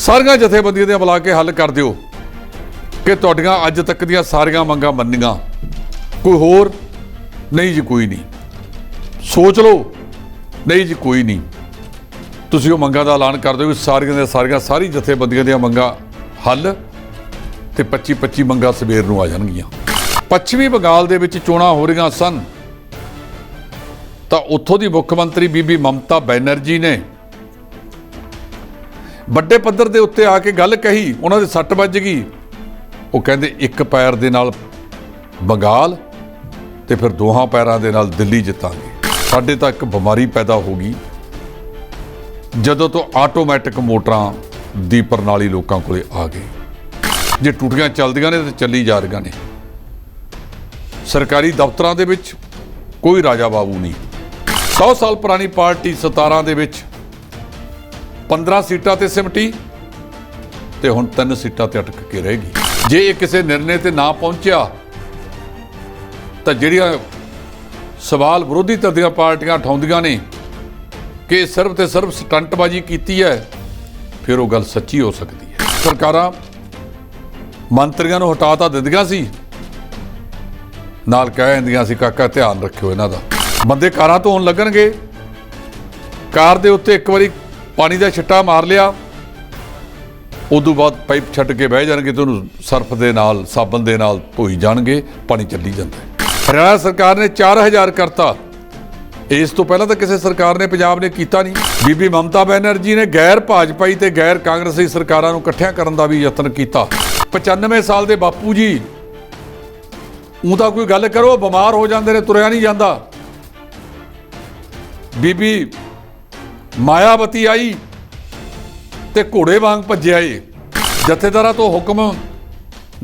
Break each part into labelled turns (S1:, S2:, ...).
S1: ਸਾਰੀਆਂ ਜਥੇਬੰਦੀਆਂ ਦੇ ਬੁਲਾ ਕੇ ਹੱਲ ਕਰ ਦਿਓ कि तुहाडियां अज तक दियां सारियां मंगां मन्नियां, कोई होर नहीं जी, कोई नहीं। सोच लो, नहीं जी कोई नहीं। तुसीं ओह मंगां दा ऐलान कर दिओ कि सारियां दी सारी जथेबंदियां दियां मंगां हल ते 25 मंगां सवेर नूं आ जाणगीआं। पश्चिमी बंगाल दे विच चोणां हो रहीआं सन तां उत्थों दी मुख मंत्री बीबी ममता बैनर्जी ने ਵੱਡੇ पੱਧਰ ਦੇ ਉੱਤੇ आ के गल कही, उन्हां दे सੱਟ ਵੱਜ गई। वो कहते एक पैर दे नाल बंगाल ते फिर दोहां पैरां दे नाल दिल्ली जितांगे। साडे तां एक बीमारी पैदा हो गई जदों तो आटोमैटिक मोटरां दी प्रणाली लोकां कोले आ गई। जे टूटियां चलदियां ने ते चली जा रहीआं ने। सरकारी दफ्तरां दे विच कोई राजा बाबू नहीं। 100 साल पुरानी पार्टी 17 दे विच 15 सीटां ते सिमटी ते हुण 3 सीटां ते अटक के रहेगी। जे ये किसी निर्णय ते ना पहुंचा तो जिहड़ियां सवाल विरोधी धਿਰ ਦੀਆਂ पार्टियां उठाउंदियां ने कि सिर्फ ते सिर्फ स्टंटबाजी की है, फिर वो गल सच्ची हो सकती है। सरकारां मंत्रियों को हटा तो दिंदियां सी, नाल कह दिंदियां सी काका ध्यान रखियो इन्हां दा। बंदे कारां धोण लगणगे, कार दे उत्ते एक बारी पानी का छिट्टा मार लिया, उदों बाद पाइप छड्ड के बह जाणगे तो उहनूं सर्फ दे नाल साबन दे नाल धोई जाणगे, पानी चली जांदा है। हरियाणा सरकार ने 4000 करता, इस तो पहला तो किसी सरकार ने पंजाब ने कीता नहीं। बीबी ममता बैनर्जी ने गैर भाजपाई ते गैर कांग्रेसी सरकारां नूं इकट्ठियां करन दा भी यतन कीता। 95 साल दे बापू जी ऊं तां कोई गल करो बीमार हो जांदे ने, तुरिया नहीं जांदा। बीबी मायावती आई ते घोड़े वांग भज्जे आए। जथेदारां तो हुक्म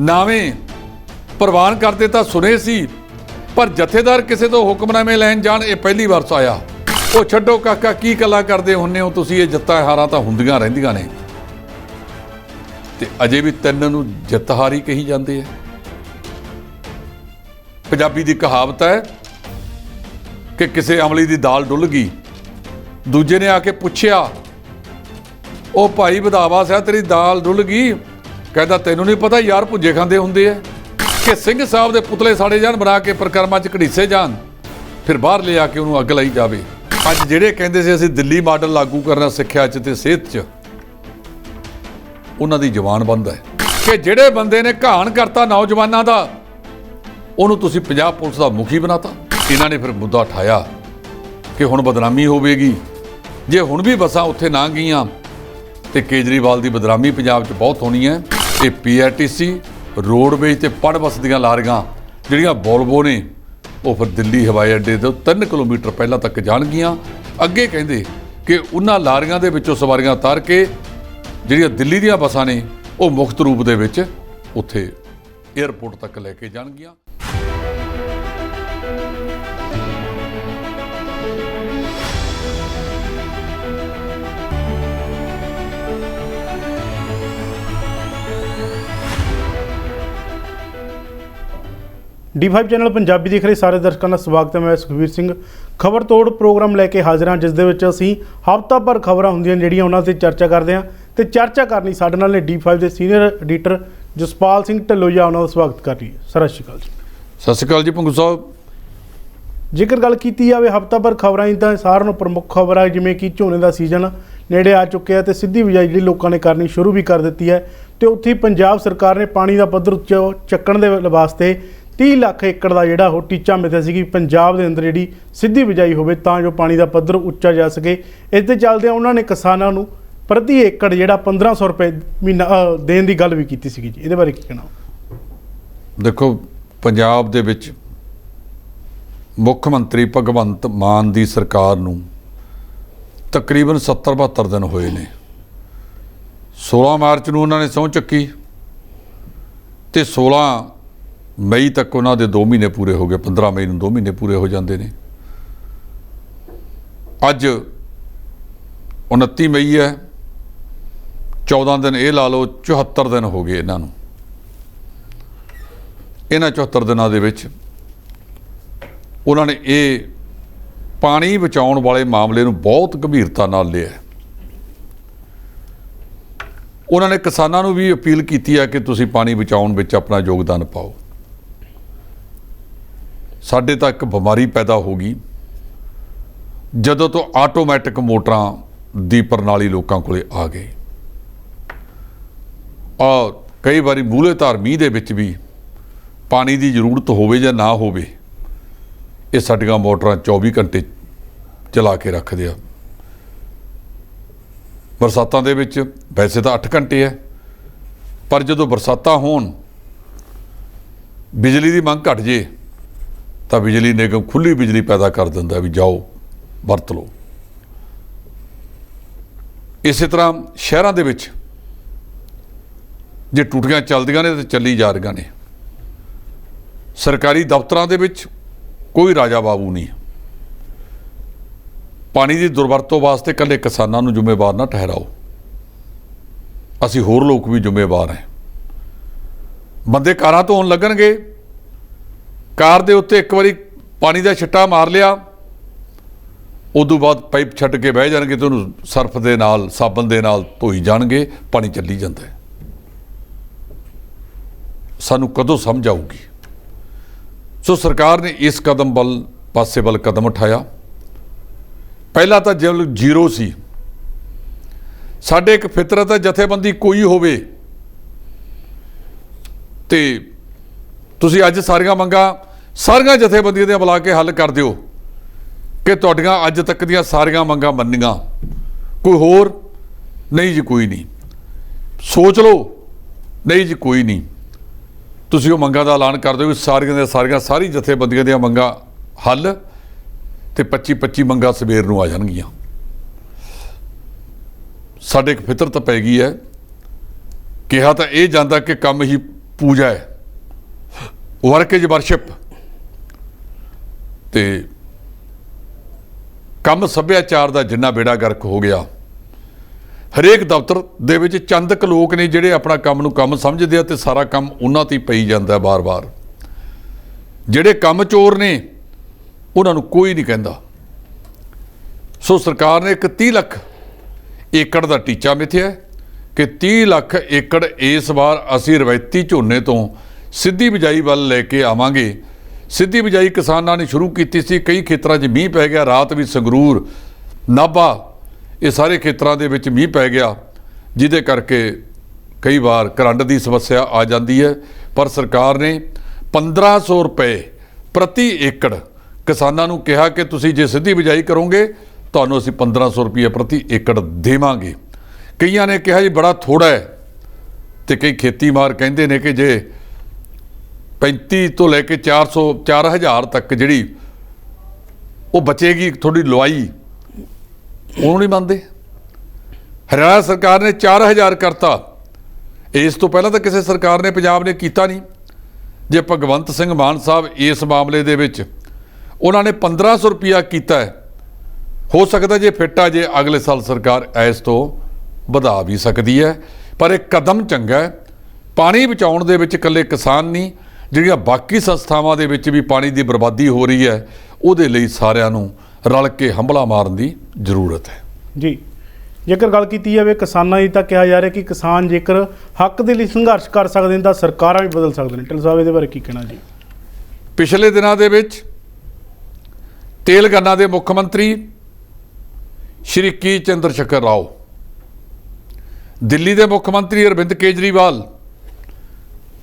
S1: नावें प्रवान करते तो सुने सी, पर जथेदार किसी तो हुक्मनामे लैन जाण ये पहली वार आया। वो छड्डो काका की गल्लां करदे हुंदे हो तुसीं, ये जित्तां हारां तां हुंदियां रहिंदियां ने ते अजे भी 3 नूं जित हारी कही जांदे है। पंजाबी दी कहावत है कि किसी अमली दी दाल डुल गई, दूजे ने आके पुछया ओ भाई वधावा सिया तेरी दाल डुल गई, कहता तैनूं नहीं पता यार भुजे खांदे हुंदे है कि सिंह साहब दे पुतले साड़े जाण, बना के परिक्रमा च घड़ीसे जाण, फिर बाहर ले आके उन्होंने अग लाई जाए। अज जिहड़े कहंदे सी असीं दिल्ली मॉडल लागू करना सिक्ख्या च ते सेहत च, उन्हां दी जवान बंद है कि जिहड़े बंदे ने घाण करता नौजवानों का, उन्होंने तुसीं पंजाब पुलिस का मुखी बनाता। इन्हां ने फिर मुद्दा उठाया कि हुण बदनामी होवेगी, जे हुण भी बसां उत्थे ना गईयां तो केजरीवाल की बदनामी पंजाब च बहुत होनी है। ये PRTC रोडवेज ते पड़ बस दियां लारियां जिहड़ियां वोल्वो ने वो फिर दिल्ली हवाई अड्डे तो 3 किलोमीटर पहला तक जाणगियां। अगे कहंदे कि उन्हां लारियां दे विचों सवारियां उतार के जिहड़ियां दिल्ली दीयां बसां ने वो मुफ्त रूप दे विच उत्थे एयरपोर्ट तक लैके जाणगियां।
S2: D5 चैनल पंजाबी देख रहे सारे दर्शकों का स्वागत है। मैं सुखबीर सिंह खबर तोड़ प्रोग्राम लैके हाजिर हाँ, जिस दे विच असीं हफ्ता भर खबरां हुंदियां जिहड़ियां उन्हां ते चर्चा करते हैं। तो चर्चा करनी साडे नाल ने D5 के सीनियर एडिटर जसपाल सिंह ढिल्लों, उन्हां दा स्वागत कर रही है। सर सत श्री अकाल जी।
S1: सत श्री अकाल जी भंगू साहब।
S2: जेकर गल की जाए हफ्ता भर खबरां तां सारिआं नूं प्रमुख खबर है जिवें कि झोने का सीजन नेड़े आ चुके हैं तो सीधी बिजाई जिहड़ी लोकां ने करनी शुरू भी कर दी है। तो उत्थे पंजाब सरकार ने पानी का पੱਧਰ ਉੱਚਾ ਚੱਕਣ ਦੇ वास्ते 30 ਲੱਖ ਏਕੜ का ਜਿਹੜਾ ਉਹ ਟੀਚਾ ਮਿਥਿਆ ਸੀ ਕਿ ਪੰਜਾਬ ਦੇ ਅੰਦਰ ਜਿਹੜੀ ਸਿੱਧੀ ਬਿਜਾਈ ਹੋਵੇ ਤਾਂ ਜੋ ਪਾਣੀ ਦਾ ਪੱਧਰ ਉੱਚਾ ਜਾ ਸਕੇ। ਇਸ ਦੇ ਚੱਲਦਿਆਂ ਉਹਨਾਂ ਨੇ ਕਿਸਾਨਾਂ ਨੂੰ ਪ੍ਰਤੀ ਏਕੜ ਜਿਹੜਾ 1500 ਰੁਪਏ ਮਹੀਨਾ ਦੇਣ ਦੀ ਗੱਲ ਵੀ ਕੀਤੀ ਸੀਗੀ ਜੀ, ਇਹਦੇ ਬਾਰੇ ਕੀ ਕਹਿਣਾ?
S1: ਦੇਖੋ ਪੰਜਾਬ ਦੇ ਵਿੱਚ ਮੁੱਖ ਮੰਤਰੀ ਭਗਵੰਤ ਮਾਨ ਦੀ ਸਰਕਾਰ ਨੂੰ ਤਕਰੀਬਨ 70-72 ਦਿਨ ਹੋਏ ਨੇ। 16 ਮਾਰਚ ਨੂੰ ਉਹਨਾਂ ਨੇ ਸਹੁੰ ਚੱਕੀ ਤੇ 16 ਮਈ ਤੱਕ ਉਹਨਾਂ ਦੇ 2 ਮਹੀਨੇ ਪੂਰੇ ਹੋ ਗਏ। 15 ਮਈ ਨੂੰ 2 ਮਹੀਨੇ ਪੂਰੇ ਹੋ ਜਾਂਦੇ ਨੇ। ਅੱਜ 29 ਮਈ ਹੈ, 14 ਦਿਨ ਇਹ ਲਾ ਲਓ, 74 ਦਿਨ ਹੋ ਗਏ ਇਹਨਾਂ ਨੂੰ। ਇਹਨਾਂ 74 ਦਿਨਾਂ ਦੇ ਵਿੱਚ ਉਹਨਾਂ ਨੇ ਇਹ ਪਾਣੀ ਬਚਾਉਣ ਵਾਲੇ ਮਾਮਲੇ ਨੂੰ ਬਹੁਤ ਗੰਭੀਰਤਾ ਨਾਲ ਲਿਆ। ਉਹਨਾਂ ਨੇ ਕਿਸਾਨਾਂ ਨੂੰ ਵੀ ਅਪੀਲ ਕੀਤੀ ਹੈ ਕਿ ਤੁਸੀਂ ਪਾਣੀ ਬਚਾਉਣ ਵਿੱਚ ਆਪਣਾ ਯੋਗਦਾਨ ਪਾਓ। ਸਾਡੇ ਤਾਂ ਇੱਕ ਬਿਮਾਰੀ ਪੈਦਾ ਹੋ ਗਈ ਜਦੋਂ ਤੋਂ ਆਟੋਮੈਟਿਕ ਮੋਟਰਾਂ ਦੀ ਪ੍ਰਣਾਲੀ ਲੋਕਾਂ ਕੋਲੇ ਆ ਗਈ। ਔਰ ਕਈ ਵਾਰੀ ਮੂਹਲੇਧਾਰ ਮੀਂਹ ਦੇ ਵਿੱਚ ਵੀ ਪਾਣੀ ਦੀ ਜ਼ਰੂਰਤ ਹੋਵੇ ਜਾਂ ਨਾ ਹੋਵੇ, ਇਹ ਸਾਡੀਆਂ ਮੋਟਰਾਂ 24 ਘੰਟੇ ਚਲਾ ਕੇ ਰੱਖਦੇ ਆ। ਬਰਸਾਤਾਂ ਦੇ ਵਿੱਚ ਵੈਸੇ ਤਾਂ 8 ਘੰਟੇ ਹੈ, ਪਰ ਜਦੋਂ ਬਰਸਾਤਾਂ ਹੋਣ, ਬਿਜਲੀ ਦੀ ਮੰਗ ਘਟ ਜੇ ਤਾਂ ਬਿਜਲੀ ਨਿਗਮ ਖੁੱਲੀ ਬਿਜਲੀ ਪੈਦਾ ਕਰ ਦਿੰਦਾ ਵੀ ਜਾਓ ਵਰਤ ਲਓ। ਇਸੇ ਤਰ੍ਹਾਂ ਸ਼ਹਿਰਾਂ ਦੇ ਵਿੱਚ ਜੇ ਟੂਟੀਆਂ ਚੱਲਦੀਆਂ ਨੇ ਤਾਂ ਚੱਲੀ ਜਾ ਰਹੀਆਂ ਨੇ। ਸਰਕਾਰੀ ਦਫ਼ਤਰਾਂ ਦੇ ਵਿੱਚ ਕੋਈ ਰਾਜਾ ਬਾਬੂ ਨਹੀਂ। ਪਾਣੀ ਦੀ ਦੁਰਵਰਤੋਂ ਵਾਸਤੇ ਇਕੱਲੇ ਕਿਸਾਨਾਂ ਨੂੰ ਜ਼ਿੰਮੇਵਾਰ ਨਾ ਠਹਿਰਾਓ, ਅਸੀਂ ਹੋਰ ਲੋਕ ਵੀ ਜ਼ਿੰਮੇਵਾਰ ਹਾਂ। ਬੰਦੇ ਕਾਰਾਂ ਧੋਣ ਲੱਗਣਗੇ, ਕਾਰ ਦੇ ਉੱਤੇ ਇੱਕ ਵਾਰੀ ਪਾਣੀ ਦਾ ਛਿੱਟਾ ਮਾਰ ਲਿਆ, ਉਦੋਂ ਬਾਅਦ ਪਾਈਪ ਛੱਡ ਕੇ ਬਹਿ ਜਾਣਗੇ ਤੇ ਉਹਨੂੰ ਸਰਫ ਦੇ ਨਾਲ, ਸਾਬਣ ਦੇ ਨਾਲ ਧੋਈ ਜਾਣਗੇ, ਪਾਣੀ ਚੱਲੀ ਜਾਂਦਾ ਹੈ। ਸਾਨੂੰ ਕਦੋਂ ਸਮਝ ਆਊਗੀ? ਸੋ ਸਰਕਾਰ ਨੇ ਇਸ ਕਦਮ ਪਾਸੇ ਵੱਲ ਕਦਮ ਉਠਾਇਆ। ਪਹਿਲਾਂ ਤਾਂ ਜਦ ਜ਼ੀਰੋ ਸੀ, ਸਾਡੇ ਇੱਕ ਫਿਤਰਤ ਹੈ ਜਥੇਬੰਦੀ ਕੋਈ ਹੋਵੇ ਤੇ ਤੁਸੀਂ ਅੱਜ ਸਾਰੀਆਂ ਜਥੇਬੰਦੀਆਂ ਦੀਆਂ ਬੁਲਾ ਕੇ ਹੱਲ ਕਰ ਦਿਓ ਕਿ ਤੁਹਾਡੀਆਂ ਅੱਜ ਤੱਕ ਦੀਆਂ ਸਾਰੀਆਂ ਮੰਗਾਂ ਮੰਨੀਆਂ। ਕੋਈ ਹੋਰ ਨਹੀਂ ਜੀ, ਕੋਈ ਨਹੀਂ। ਸੋਚ ਲਓ, ਨਹੀਂ ਜੀ ਕੋਈ ਨਹੀਂ। ਤੁਸੀਂ ਉਹ ਮੰਗਾਂ ਦਾ ਐਲਾਨ ਕਰ ਦਿਓ ਵੀ ਸਾਰੀ ਜਥੇਬੰਦੀਆਂ ਦੀਆਂ ਮੰਗਾਂ ਹੱਲ, ਤੇ 25 ਮੰਗਾਂ ਸਵੇਰ ਨੂੰ ਆ ਜਾਣਗੀਆਂ। ਸਾਡੇ ਇੱਕ ਫਿਤਰਤ ਪੈ ਗਈ ਹੈ, ਕਿਹਾ ਤਾਂ ਇਹ ਜਾਂਦਾ ਕਿ ਕੰਮ ਹੀ ਪੂਜਾ ਹੈ, ਵਰਕ ਇਜ਼ ਵਰਸ਼ਿਪ, ਤੇ ਕੰਮ ਸੱਭਿਆਚਾਰ ਦਾ ਜਿੰਨਾ ਬੇੜਾ ਗਰਕ ਹੋ ਗਿਆ। ਹਰੇਕ ਦਫ਼ਤਰ ਦੇ ਵਿੱਚ ਚੰਦਕ ਲੋਕ ਨੇ ਜਿਹੜੇ ਆਪਣਾ ਕੰਮ ਨੂੰ ਕੰਮ ਸਮਝਦੇ ਆ ਤੇ ਸਾਰਾ ਕੰਮ ਉਹਨਾਂ ਤੇ ਹੀ ਪਈ ਜਾਂਦਾ ਬਾਰ-ਬਾਰ। ਜਿਹੜੇ ਕੰਮ ਚੋਰ ਨੇ ਉਹਨਾਂ ਨੂੰ ਕੋਈ ਨਹੀਂ ਕਹਿੰਦਾ। ਸੋ ਸਰਕਾਰ ਨੇ ਇੱਕ 30 ਲੱਖ ਏਕੜ ਦਾ ਟੀਚਾ ਮਿਥਿਆ ਕਿ 30 ਲੱਖ ਏਕੜ ਇਸ ਵਾਰ ਅਸੀਂ ਰਵਾਇਤੀ ਝੋਨੇ ਤੋਂ ਸਿੱਧੀ ਬਿਜਾਈ ਵੱਲ ਲੈ ਕੇ ਆਵਾਂਗੇ। ਸਿੱਧੀ ਬਿਜਾਈ ਕਿਸਾਨਾਂ ਨੇ ਸ਼ੁਰੂ ਕੀਤੀ ਸੀ, ਕਈ ਖੇਤਰਾਂ 'ਚ ਮੀਂਹ ਪੈ ਗਿਆ, ਰਾਤ ਵੀ ਸੰਗਰੂਰ, ਨਾਭਾ, ਇਹ ਸਾਰੇ ਖੇਤਰਾਂ ਦੇ ਵਿੱਚ ਮੀਂਹ ਪੈ ਗਿਆ, ਜਿਹਦੇ ਕਰਕੇ ਕਈ ਵਾਰ ਕਰੰਟ ਦੀ ਸਮੱਸਿਆ ਆ ਜਾਂਦੀ ਹੈ। ਪਰ ਸਰਕਾਰ ਨੇ 1500 ਰੁਪਏ ਪ੍ਰਤੀ ਏਕੜ ਕਿਸਾਨਾਂ ਨੂੰ ਕਿਹਾ ਕਿ ਤੁਸੀਂ ਜੇ ਸਿੱਧੀ ਬਿਜਾਈ ਕਰੋਗੇ ਤੁਹਾਨੂੰ ਅਸੀਂ 1500 ਰੁਪਏ ਪ੍ਰਤੀ ਏਕੜ ਦੇਵਾਂਗੇ। ਕਈਆਂ ਨੇ ਕਿਹਾ ਜੀ ਬੜਾ ਥੋੜਾ ਹੈ, ਤੇ ਕਈ ਖੇਤੀਮਾਰ ਕਹਿੰਦੇ ਨੇ ਕਿ ਜੇ 35 ਤੋਂ ਲੈ ਕੇ 4000 ਤੱਕ ਜਿਹੜੀ ਉਹ ਬਚੇਗੀ ਥੋੜੀ ਲਵਾਈ, ਉਹਨੂੰ ਨਹੀਂ ਮੰਨਦੇ। ਹਰਿਆਣਾ ਸਰਕਾਰ ਨੇ 4000 ਕਰਤਾ। ਇਸ ਤੋਂ ਪਹਿਲਾਂ ਤਾਂ ਕਿਸੇ ਸਰਕਾਰ ਨੇ ਪੰਜਾਬ ਨੇ ਕੀਤਾ ਨਹੀਂ। ਜੇ ਭਗਵੰਤ ਸਿੰਘ ਮਾਨ ਸਾਹਿਬ ਇਸ ਮਾਮਲੇ ਦੇ ਵਿੱਚ ਉਹਨਾਂ ਨੇ 1500 ਰੁਪਇਆ ਕੀਤਾ ਹੈ, ਹੋ ਸਕਦਾ ਜੇ ਫਿੱਟ ਆ ਜੇ ਅਗਲੇ ਸਾਲ ਸਰਕਾਰ ਇਸ ਤੋਂ ਵਧਾ ਵੀ ਸਕਦੀ ਹੈ। ਪਰ ਇਹ ਕਦਮ ਚੰਗਾ ਹੈ। ਪਾਣੀ ਬਚਾਉਣ ਦੇ ਵਿੱਚ ਇਕੱਲੇ ਕਿਸਾਨ ਨਹੀਂ, ਜਿਹੜੀਆਂ ਬਾਕੀ ਸੰਸਥਾਵਾਂ ਦੇ ਵਿੱਚ ਵੀ ਪਾਣੀ ਦੀ ਬਰਬਾਦੀ ਹੋ ਰਹੀ ਹੈ, ਉਹਦੇ ਲਈ ਸਾਰਿਆਂ ਨੂੰ ਰਲ ਕੇ ਹੰਭਲਾ ਮਾਰਨ ਦੀ ਜ਼ਰੂਰਤ ਹੈ।
S2: ਜੀ, ਜੇਕਰ ਗੱਲ ਕੀਤੀ ਜਾਵੇ ਕਿਸਾਨਾਂ ਦੀ ਤਾਂ ਕਿਹਾ ਜਾ ਰਿਹਾ ਕਿ ਕਿਸਾਨ ਜੇਕਰ ਹੱਕ ਦੇ ਲਈ ਸੰਘਰਸ਼ ਕਰ ਸਕਦੇ ਨੇ ਤਾਂ ਸਰਕਾਰਾਂ ਵੀ ਬਦਲ ਸਕਦੇ ਨੇ। ਢਿੱਲੋਂ ਸਾਹਿਬ ਇਹਦੇ ਬਾਰੇ ਕੀ ਕਹਿਣਾ ਜੀ?
S1: ਪਿਛਲੇ ਦਿਨਾਂ ਦੇ ਵਿੱਚ ਤੇਲੰਗਾਨਾ ਦੇ ਮੁੱਖ ਮੰਤਰੀ ਸ਼੍ਰੀ ਕੇ ਚੰਦਰ ਸ਼ੇਖਰ ਰਾਓ, ਦਿੱਲੀ ਦੇ ਮੁੱਖ ਮੰਤਰੀ ਅਰਵਿੰਦ ਕੇਜਰੀਵਾਲ,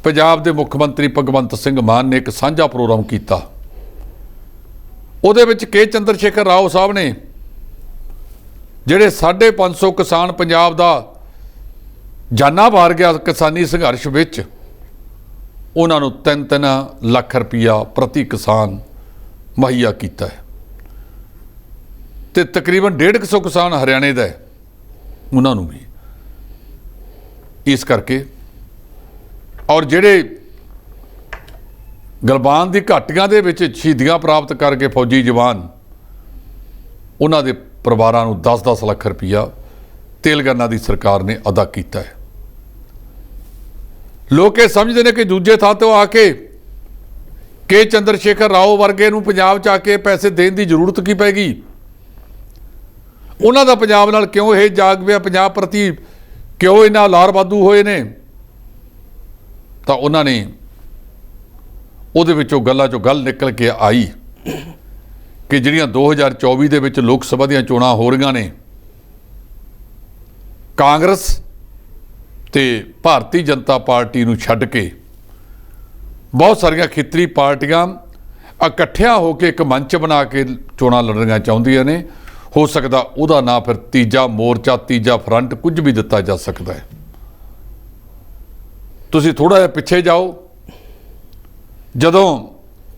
S1: ਪੰਜਾਬ ਦੇ ਮੁੱਖ ਮੰਤਰੀ ਭਗਵੰਤ ਸਿੰਘ ਮਾਨ ਨੇ ਇੱਕ ਸਾਂਝਾ ਪ੍ਰੋਗਰਾਮ ਕੀਤਾ। ਉਹਦੇ ਵਿੱਚ ਕੇ ਚੰਦਰ ਸ਼ੇਖਰ ਰਾਓ ਸਾਹਿਬ ਨੇ ਜਿਹੜੇ 550 ਕਿਸਾਨ ਪੰਜਾਬ ਦਾ ਜਾਨਾਂ ਵਾਰ ਗਿਆ ਕਿਸਾਨੀ ਸੰਘਰਸ਼ ਵਿੱਚ, ਉਹਨਾਂ ਨੂੰ 3-3 ਲੱਖ ਰੁਪਈਆ ਪ੍ਰਤੀ ਕਿਸਾਨ ਮੁਹੱਈਆ ਕੀਤਾ ਹੈ। ਤੇ ਤਕਰੀਬਨ 150 ਕਿਸਾਨ ਹਰਿਆਣੇ ਦਾ ਹੈ, ਉਹਨਾਂ ਨੂੰ ਵੀ। ਇਸ ਕਰਕੇ ਔਰ ਜਿਹੜੇ ਗਲਬਾਨ ਦੀ ਘਾਟੀਆਂ ਦੇ ਵਿੱਚ ਸ਼ਹੀਦੀਆਂ ਪ੍ਰਾਪਤ ਕਰਕੇ ਫੌਜੀ ਜਵਾਨ, ਉਹਨਾਂ ਦੇ ਪਰਿਵਾਰਾਂ ਨੂੰ 10-10 ਲੱਖ ਰੁਪਈਆ ਤੇਲੰਗਾਨਾ ਦੀ ਸਰਕਾਰ ਨੇ ਅਦਾ ਕੀਤਾ ਹੈ। ਲੋਕ ਇਹ ਸਮਝਦੇ ਨੇ ਕਿ ਦੂਜੇ ਥਾਂ ਤੋਂ ਆ ਕੇ ਕੇ ਚੰਦਰ ਸ਼ੇਖਰ ਰਾਓ ਵਰਗੇ ਨੂੰ ਪੰਜਾਬ 'ਚ ਆ ਕੇ ਪੈਸੇ ਦੇਣ ਦੀ ਜ਼ਰੂਰਤ ਕੀ ਪੈ ਗਈ? ਉਹਨਾਂ ਦਾ ਪੰਜਾਬ ਨਾਲ ਕਿਉਂ ਇਹ ਜਾਗ ਪਿਆ, ਪੰਜਾਬ ਪ੍ਰਤੀ ਕਿਉਂ ਇੰਨਾ ਲਾਰਬਾਦੂ ਹੋਏ ਨੇ, ਤਾਂ ਉਹਨਾਂ ਨੇ ਉਹਦੇ ਵਿੱਚੋਂ ਗੱਲਾਂ 'ਚੋਂ ਗੱਲ ਨਿਕਲ ਕੇ ਆਈ ਕਿ ਜਿਹੜੀਆਂ 2024 ਦੇ ਵਿੱਚ ਲੋਕ ਸਭਾ ਦੀਆਂ ਚੋਣਾਂ ਹੋ ਰਹੀਆਂ ਨੇ, ਕਾਂਗਰਸ ਤੇ ਭਾਰਤੀ ਜਨਤਾ ਪਾਰਟੀ ਨੂੰ ਛੱਡ ਕੇ ਬਹੁਤ ਸਾਰੀਆਂ ਖੇਤਰੀ ਪਾਰਟੀਆਂ ਇਕੱਠਿਆਂ ਹੋ ਕੇ ਇੱਕ ਮੰਚ ਬਣਾ ਕੇ ਚੋਣਾਂ ਲੜਨੀਆਂ ਚਾਹੁੰਦੀਆਂ ਨੇ। ਹੋ ਸਕਦਾ ਉਹਦਾ ਨਾਂ ਫਿਰ ਤੀਜਾ ਮੋਰਚਾ, ਤੀਜਾ ਫਰੰਟ ਕੁਝ ਵੀ ਦਿੱਤਾ ਜਾ ਸਕਦਾ ਹੈ। ਤੁਸੀਂ ਥੋੜਾ ਜਿਹਾ ਪਿੱਛੇ ਜਾਓ, ਜਦੋਂ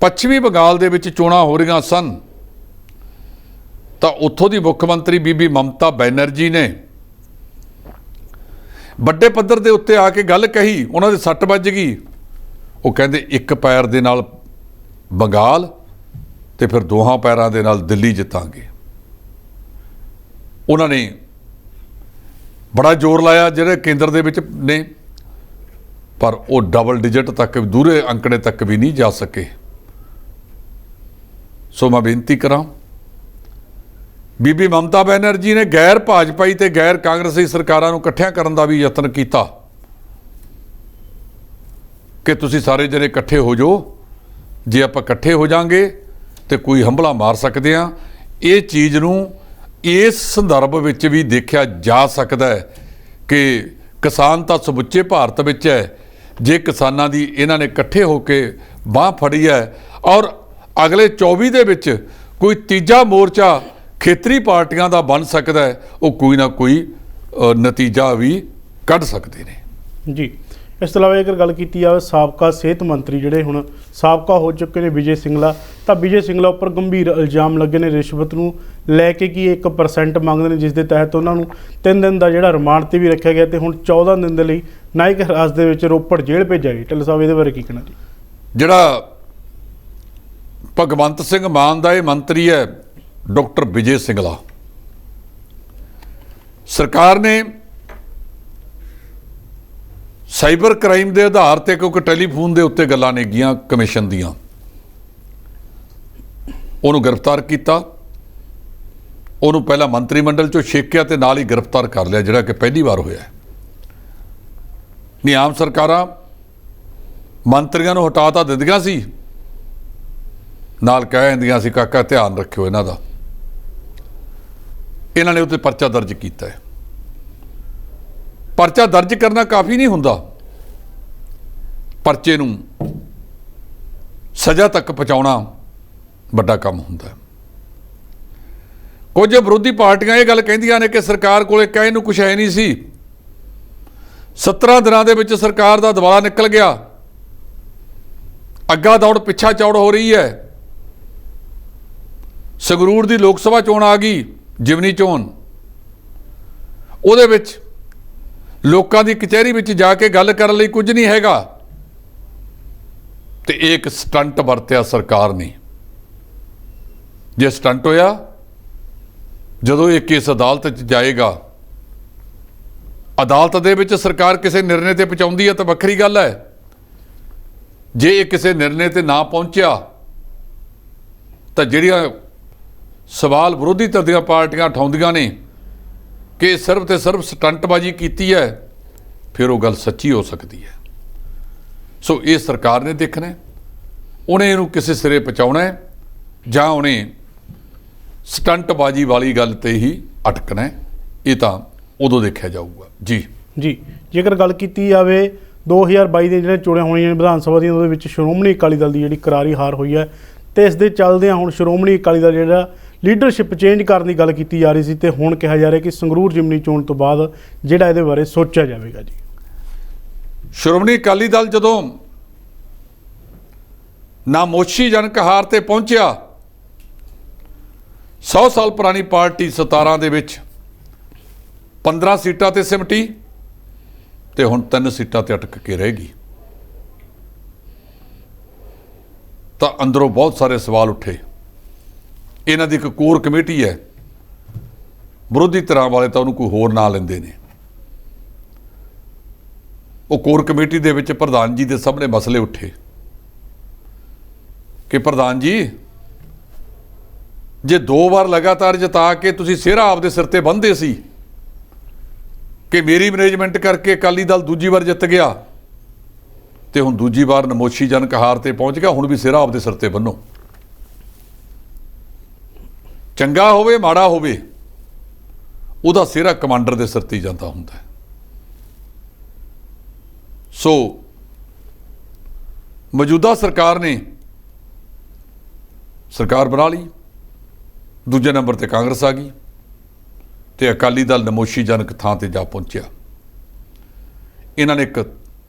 S1: ਪੱਛਮੀ ਬੰਗਾਲ ਦੇ ਵਿੱਚ ਚੋਣਾਂ ਹੋ ਰਹੀਆਂ ਸਨ ਤਾਂ ਉੱਥੋਂ ਦੀ ਮੁੱਖ ਮੰਤਰੀ ਬੀਬੀ ਮਮਤਾ ਬੈਨਰਜੀ ਨੇ ਵੱਡੇ ਪੱਧਰ ਦੇ ਉੱਤੇ ਆ ਕੇ ਗੱਲ ਕਹੀ, ਉਹਨਾਂ ਦੇ ਸੱਟ ਵੱਜ ਗਈ। ਉਹ ਕਹਿੰਦੇ ਇੱਕ ਪੈਰ ਦੇ ਨਾਲ ਬੰਗਾਲ ਤੇ ਫਿਰ ਦੋਹਾਂ ਪੈਰਾਂ ਦੇ ਨਾਲ ਦਿੱਲੀ ਜਿੱਤਾਂਗੇ। ਉਹਨਾਂ ਨੇ ਬੜਾ ਜ਼ੋਰ ਲਾਇਆ ਜਿਹੜੇ ਕੇਂਦਰ ਦੇ ਵਿੱਚ ਨੇ, ਪਰ ਉਹ ਡਬਲ ਡਿਜਿਟ ਤੱਕ, ਦੂਰੇ ਅੰਕੜੇ ਤੱਕ ਵੀ ਨਹੀਂ ਜਾ ਸਕੇ। ਸੋ ਮੈਂ ਬੇਨਤੀ ਕਰਾਂ, ਬੀਬੀ ਮਮਤਾ ਬੈਨਰਜੀ ਨੇ ਗੈਰ ਭਾਜਪਾਈ ਤੇ ਗੈਰ ਕਾਂਗਰਸੀ ਸਰਕਾਰਾਂ ਨੂੰ ਇਕੱਠਿਆਂ ਕਰਨ ਦਾ ਵੀ ਯਤਨ ਕੀਤਾ ਕਿ ਤੁਸੀਂ ਸਾਰੇ ਜਣੇ ਇਕੱਠੇ ਹੋ ਜਾਓ, ਜੇ ਆਪਾਂ ਇਕੱਠੇ ਹੋ ਜਾਾਂਗੇ ਤੇ ਕੋਈ ਹੰਭਲਾ ਮਾਰ ਸਕਦੇ ਹਾਂ। ਇਹ ਚੀਜ਼ ਨੂੰ ਇਸ ਸੰਦਰਭ ਵਿੱਚ ਵੀ ਦੇਖਿਆ ਜਾ ਸਕਦਾ ਹੈ ਕਿ ਕਿਸਾਨ ਤਾਂ ਸਮੁੱਚੇ ਭਾਰਤ ਵਿੱਚ ਹੈ। ਜੇ ਕਿਸਾਨਾਂ ਦੀ ਇਹਨਾਂ ਨੇ ਇਕੱਠੇ ਹੋ ਕੇ ਬਾਂਹ ਫੜੀ ਹੈ ਔਰ ਅਗਲੇ 24 ਦੇ ਵਿੱਚ ਕੋਈ ਤੀਜਾ ਮੋਰਚਾ ਖੇਤਰੀ ਪਾਰਟੀਆਂ ਦਾ ਬਣ ਸਕਦਾ ਹੈ, ਉਹ ਕੋਈ ਨਾ ਕੋਈ ਨਤੀਜਾ ਵੀ ਕੱਢ ਸਕਦੇ ਨੇ।
S2: ਜੀ, ਇਸ ਤੋਂ ਇਲਾਵਾ ਜੇਕਰ ਗੱਲ ਕੀਤੀ ਜਾਵੇ ਸਾਬਕਾ ਸਿਹਤ ਮੰਤਰੀ ਜਿਹੜੇ ਹੁਣ ਸਾਬਕਾ ਹੋ ਚੁੱਕੇ ਨੇ ਵਿਜੇ ਸਿੰਗਲਾ, ਤਾਂ ਵਿਜੇ ਸਿੰਗਲਾ ਉੱਪਰ ਗੰਭੀਰ ਇਲਜ਼ਾਮ ਲੱਗੇ ਨੇ ਰਿਸ਼ਵਤ ਨੂੰ ਲੈ ਕੇ ਕਿ 1% ਮੰਗਦੇ ਨੇ, ਜਿਸ ਦੇ ਤਹਿਤ ਉਹਨਾਂ ਨੂੰ 3 ਦਿਨ ਦਾ ਜਿਹੜਾ ਰਿਮਾਂਡ ਤੇ ਵੀ ਰੱਖਿਆ ਗਿਆ ਤੇ ਹੁਣ 14 ਦਿਨ ਦੇ ਲਈ ਨਾਇਕ ਹਿਰਾਸਤ ਦੇ ਵਿੱਚ ਰੋਪੜ ਜੇਲ੍ਹ ਭੇਜਿਆ ਗਿਆ। ਢਿੱਲੋਂ ਸਾਹਿਬ ਇਹਦੇ ਬਾਰੇ ਕੀ ਕਹਿਣਾ ਜੀ?
S1: ਜਿਹੜਾ ਭਗਵੰਤ ਸਿੰਘ ਮਾਨ ਦਾ ਇਹ ਮੰਤਰੀ ਹੈ ਡਾਕਟਰ ਵਿਜੇ ਸਿੰਗਲਾ, ਸਰਕਾਰ ਨੇ ਸਾਈਬਰ ਕ੍ਰਾਈਮ ਦੇ ਆਧਾਰ ਤੇ ਕਿਉਂਕਿ ਟੈਲੀਫੋਨ ਦੇ ਉੱਤੇ ਗੱਲਾਂ ਨੇਗੀਆਂ ਕਮਿਸ਼ਨ ਦੀਆਂ, ਉਹਨੂੰ ਗ੍ਰਿਫਤਾਰ ਕੀਤਾ। ਉਹਨੂੰ ਪਹਿਲਾਂ ਮੰਤਰੀ ਮੰਡਲ ਚੋਂ ਛੇਕਿਆ ਤੇ ਨਾਲ ਹੀ ਗ੍ਰਿਫਤਾਰ ਕਰ ਲਿਆ, ਜਿਹੜਾ ਕਿ ਪਹਿਲੀ ਵਾਰ ਹੋਇਆ। ਨਹੀਂ, ਆਮ ਸਰਕਾਰਾਂ ਮੰਤਰੀਆਂ ਨੂੰ ਹਟਾ ਤਾਂ ਦਿੰਦੀਆਂ ਸੀ, ਨਾਲ ਕਹਿ ਦਿੰਦੀਆਂ ਸੀ ਕਾਕਾ ਧਿਆਨ ਰੱਖਿਓ ਇਹਨਾਂ ਦਾ। ਇਹਨਾਂ ਨੇ ਉੱਤੇ ਪਰਚਾ ਦਰਜ ਕੀਤਾ ਹੈ। ਪਰਚਾ ਦਰਜ ਕਰਨਾ ਕਾਫੀ ਨਹੀਂ ਹੁੰਦਾ, ਪਰਚੇ ਨੂੰ ਸਜ਼ਾ ਤੱਕ ਪਹੁੰਚਾਉਣਾ ਵੱਡਾ ਕੰਮ ਹੁੰਦਾ। ਕੁਝ ਵਿਰੋਧੀ ਪਾਰਟੀਆਂ ਇਹ ਗੱਲ ਕਹਿੰਦੀਆਂ ਨੇ ਕਿ ਸਰਕਾਰ ਕੋਲੇ ਕਹਿਣ ਨੂੰ ਕੁਝ ਹੈ ਨਹੀਂ ਸੀ। 17 ਦਿਨਾਂ ਦੇ ਵਿੱਚ ਸਰਕਾਰ ਦਾ ਦਿਵਾਲਾ ਨਿਕਲ ਗਿਆ, ਅੱਗਾ ਦੌੜ ਪਿੱਛਾ ਚੌੜ ਹੋ ਰਹੀ ਹੈ। ਸੰਗਰੂਰ ਦੀ ਲੋਕ ਸਭਾ ਚੋਣ ਆ ਗਈ, ਜਿਮਨੀ ਚੋਣ, ਉਹਦੇ ਵਿੱਚ ਲੋਕਾਂ ਦੀ ਕਚਹਿਰੀ ਵਿੱਚ ਜਾ ਕੇ ਗੱਲ ਕਰਨ ਲਈ ਕੁਝ ਨਹੀਂ ਹੈਗਾ ਤੇ ਇੱਕ ਸਟੰਟ ਵਰਤਿਆ ਸਰਕਾਰ ਨੇ। ਜੇ ਸਟੰਟ ਹੋਇਆ, ਜਦੋਂ ਇਹ ਕੇਸ ਅਦਾਲਤ 'ਚ ਜਾਏਗਾ, ਅਦਾਲਤ ਦੇ ਵਿੱਚ ਸਰਕਾਰ ਕਿਸੇ ਨਿਰਣੇ ਤੇ ਪਹੁੰਚਾਉਂਦੀ ਹੈ ਤਾਂ ਵੱਖਰੀ ਗੱਲ ਹੈ। ਜੇ ਇਹ ਕਿਸੇ ਨਿਰਣੇ ਤੇ ਨਾ ਪਹੁੰਚਿਆ ਤਾਂ ਜਿਹੜੀਆਂ ਸਵਾਲ ਵਿਰੋਧੀ ਧਿਰ ਦੀਆਂ ਪਾਰਟੀਆਂ ਉਠਾਉਂਦੀਆਂ ਨੇ ਕਿ ਸਿਰਫ ਤੇ ਸਿਰਫ ਸਟੰਟਬਾਜ਼ੀ ਕੀਤੀ ਹੈ, ਫਿਰ ਉਹ ਗੱਲ ਸੱਚੀ ਹੋ ਸਕਦੀ ਹੈ। ਸੋ ਇਹ ਸਰਕਾਰ ਨੇ ਦੇਖਣਾ, ਉਹਨੇ ਇਹਨੂੰ ਕਿਸੇ ਸਿਰੇ ਪਹੁੰਚਾਉਣਾ ਹੈ ਜਾਂ ਉਹਨੇ ਸਟੰਟਬਾਜ਼ੀ ਵਾਲੀ ਗੱਲ ਤੇ ਹੀ ਅਟਕਣਾ। ਇਹ ਤਾਂ ਉਦੋਂ ਦੇਖਿਆ ਜਾਊਗਾ। ਜੀ,
S2: ਜੇਕਰ ਗੱਲ ਕੀਤੀ ਜਾਵੇ 2022 ਦੀਆਂ ਜਿਹੜੀਆਂ ਚੋਣਾਂ ਹੋਣੀਆਂ ਨੇ ਵਿਧਾਨ ਸਭਾ ਦੀਆਂ, ਉਹਦੇ ਵਿੱਚ ਸ਼੍ਰੋਮਣੀ ਅਕਾਲੀ ਦਲ ਦੀ ਜਿਹੜੀ ਕਰਾਰੀ ਹਾਰ ਹੋਈ ਹੈ ਤੇ ਇਸ ਦੇ ਚੱਲਦਿਆਂ ਹੁਣ ਸ਼੍ਰੋਮਣੀ ਅਕਾਲੀ ਦਲ ਜਿਹੜਾ ਲੀਡਰਸ਼ਿਪ ਚੇਂਜ ਕਰਨ ਦੀ ਗੱਲ ਕੀਤੀ ਜਾ ਰਹੀ ਸੀ ਤੇ ਹੁਣ ਕਿਹਾ ਜਾ ਰਿਹਾ ਕਿ ਸੰਗਰੂਰ ਜਿਮਨੀ ਚੋਣ ਤੋਂ ਬਾਅਦ ਜਿਹੜਾ ਇਹਦੇ ਬਾਰੇ ਸੋਚਿਆ ਜਾਵੇਗਾ। ਜੀ,
S1: ਸ਼੍ਰੋਮਣੀ ਅਕਾਲੀ ਦਲ ਜਦੋਂ ਨਾਮੋਸ਼ੀਜਨਕ ਹਾਰ ਤੇ ਪਹੁੰਚਿਆ, 100 ਸਾਲ ਪੁਰਾਣੀ ਪਾਰਟੀ 17 ਦੇ ਵਿੱਚ 15 ਸੀਟਾਂ ਤੇ ਸਿਮਟੀ ਤੇ ਹੁਣ 3 ਸੀਟਾਂ ਤੇ ਅਟਕ ਕੇ ਰਹੇਗੀ, ਤਾਂ ਅੰਦਰੋਂ ਬਹੁਤ ਸਾਰੇ ਸਵਾਲ ਉੱਠੇ। ਇਹਨਾਂ ਦੀ ਇੱਕ ਕੋਰ ਕਮੇਟੀ ਹੈ, ਵਿਰੋਧੀ ਧਿਰਾਂ ਵਾਲੇ ਤਾਂ ਉਹਨੂੰ ਕੋਈ ਹੋਰ ਨਾਂ ਲੈਂਦੇ ਨੇ। ਉਹ ਕੋਰ ਕਮੇਟੀ ਦੇ ਵਿੱਚ ਪ੍ਰਧਾਨ ਜੀ ਦੇ ਸਾਹਮਣੇ ਮਸਲੇ ਉੱਠੇ ਕਿ ਪ੍ਰਧਾਨ ਜੀ, ਜੇ 2 ਵਾਰ ਲਗਾਤਾਰ ਜਿਤਾ ਕੇ ਤੁਸੀਂ ਸਿਹਰਾ ਆਪਦੇ ਸਿਰ ਤੇ ਬੰਨ੍ਹਦੇ ਸੀ कि मेरी मैनेजमेंट करके अकाली दल दूजी बार जित गया तो हुण दूजी बार नमोशीजनक हार ते पहुँच गया, हुण भी सिरा आपदे सिर ते बन्नो। चंगा होवे माड़ा होवे ਉਹਦਾ ਸਿਹਰਾ ਕਮਾਂਡਰ ਦੇ ਸਿਰ ਤੇ ਜਾਂਦਾ ਹੁੰਦਾ। ਸੋ ਮੌਜੂਦਾ ਸਰਕਾਰ ਨੇ ਸਰਕਾਰ ਬਣਾ ਲਈ, ਦੂਜੇ ਨੰਬਰ ਤੇ ਕਾਂਗਰਸ ਆ ਗਈ ਤੇ ਅਕਾਲੀ ਦਲ ਨਮੋਸ਼ੀਜਨਕ ਥਾਂ ਤੇ ਜਾ ਪਹੁੰਚਿਆ। ਇਹਨਾਂ ਨੇ ਇੱਕ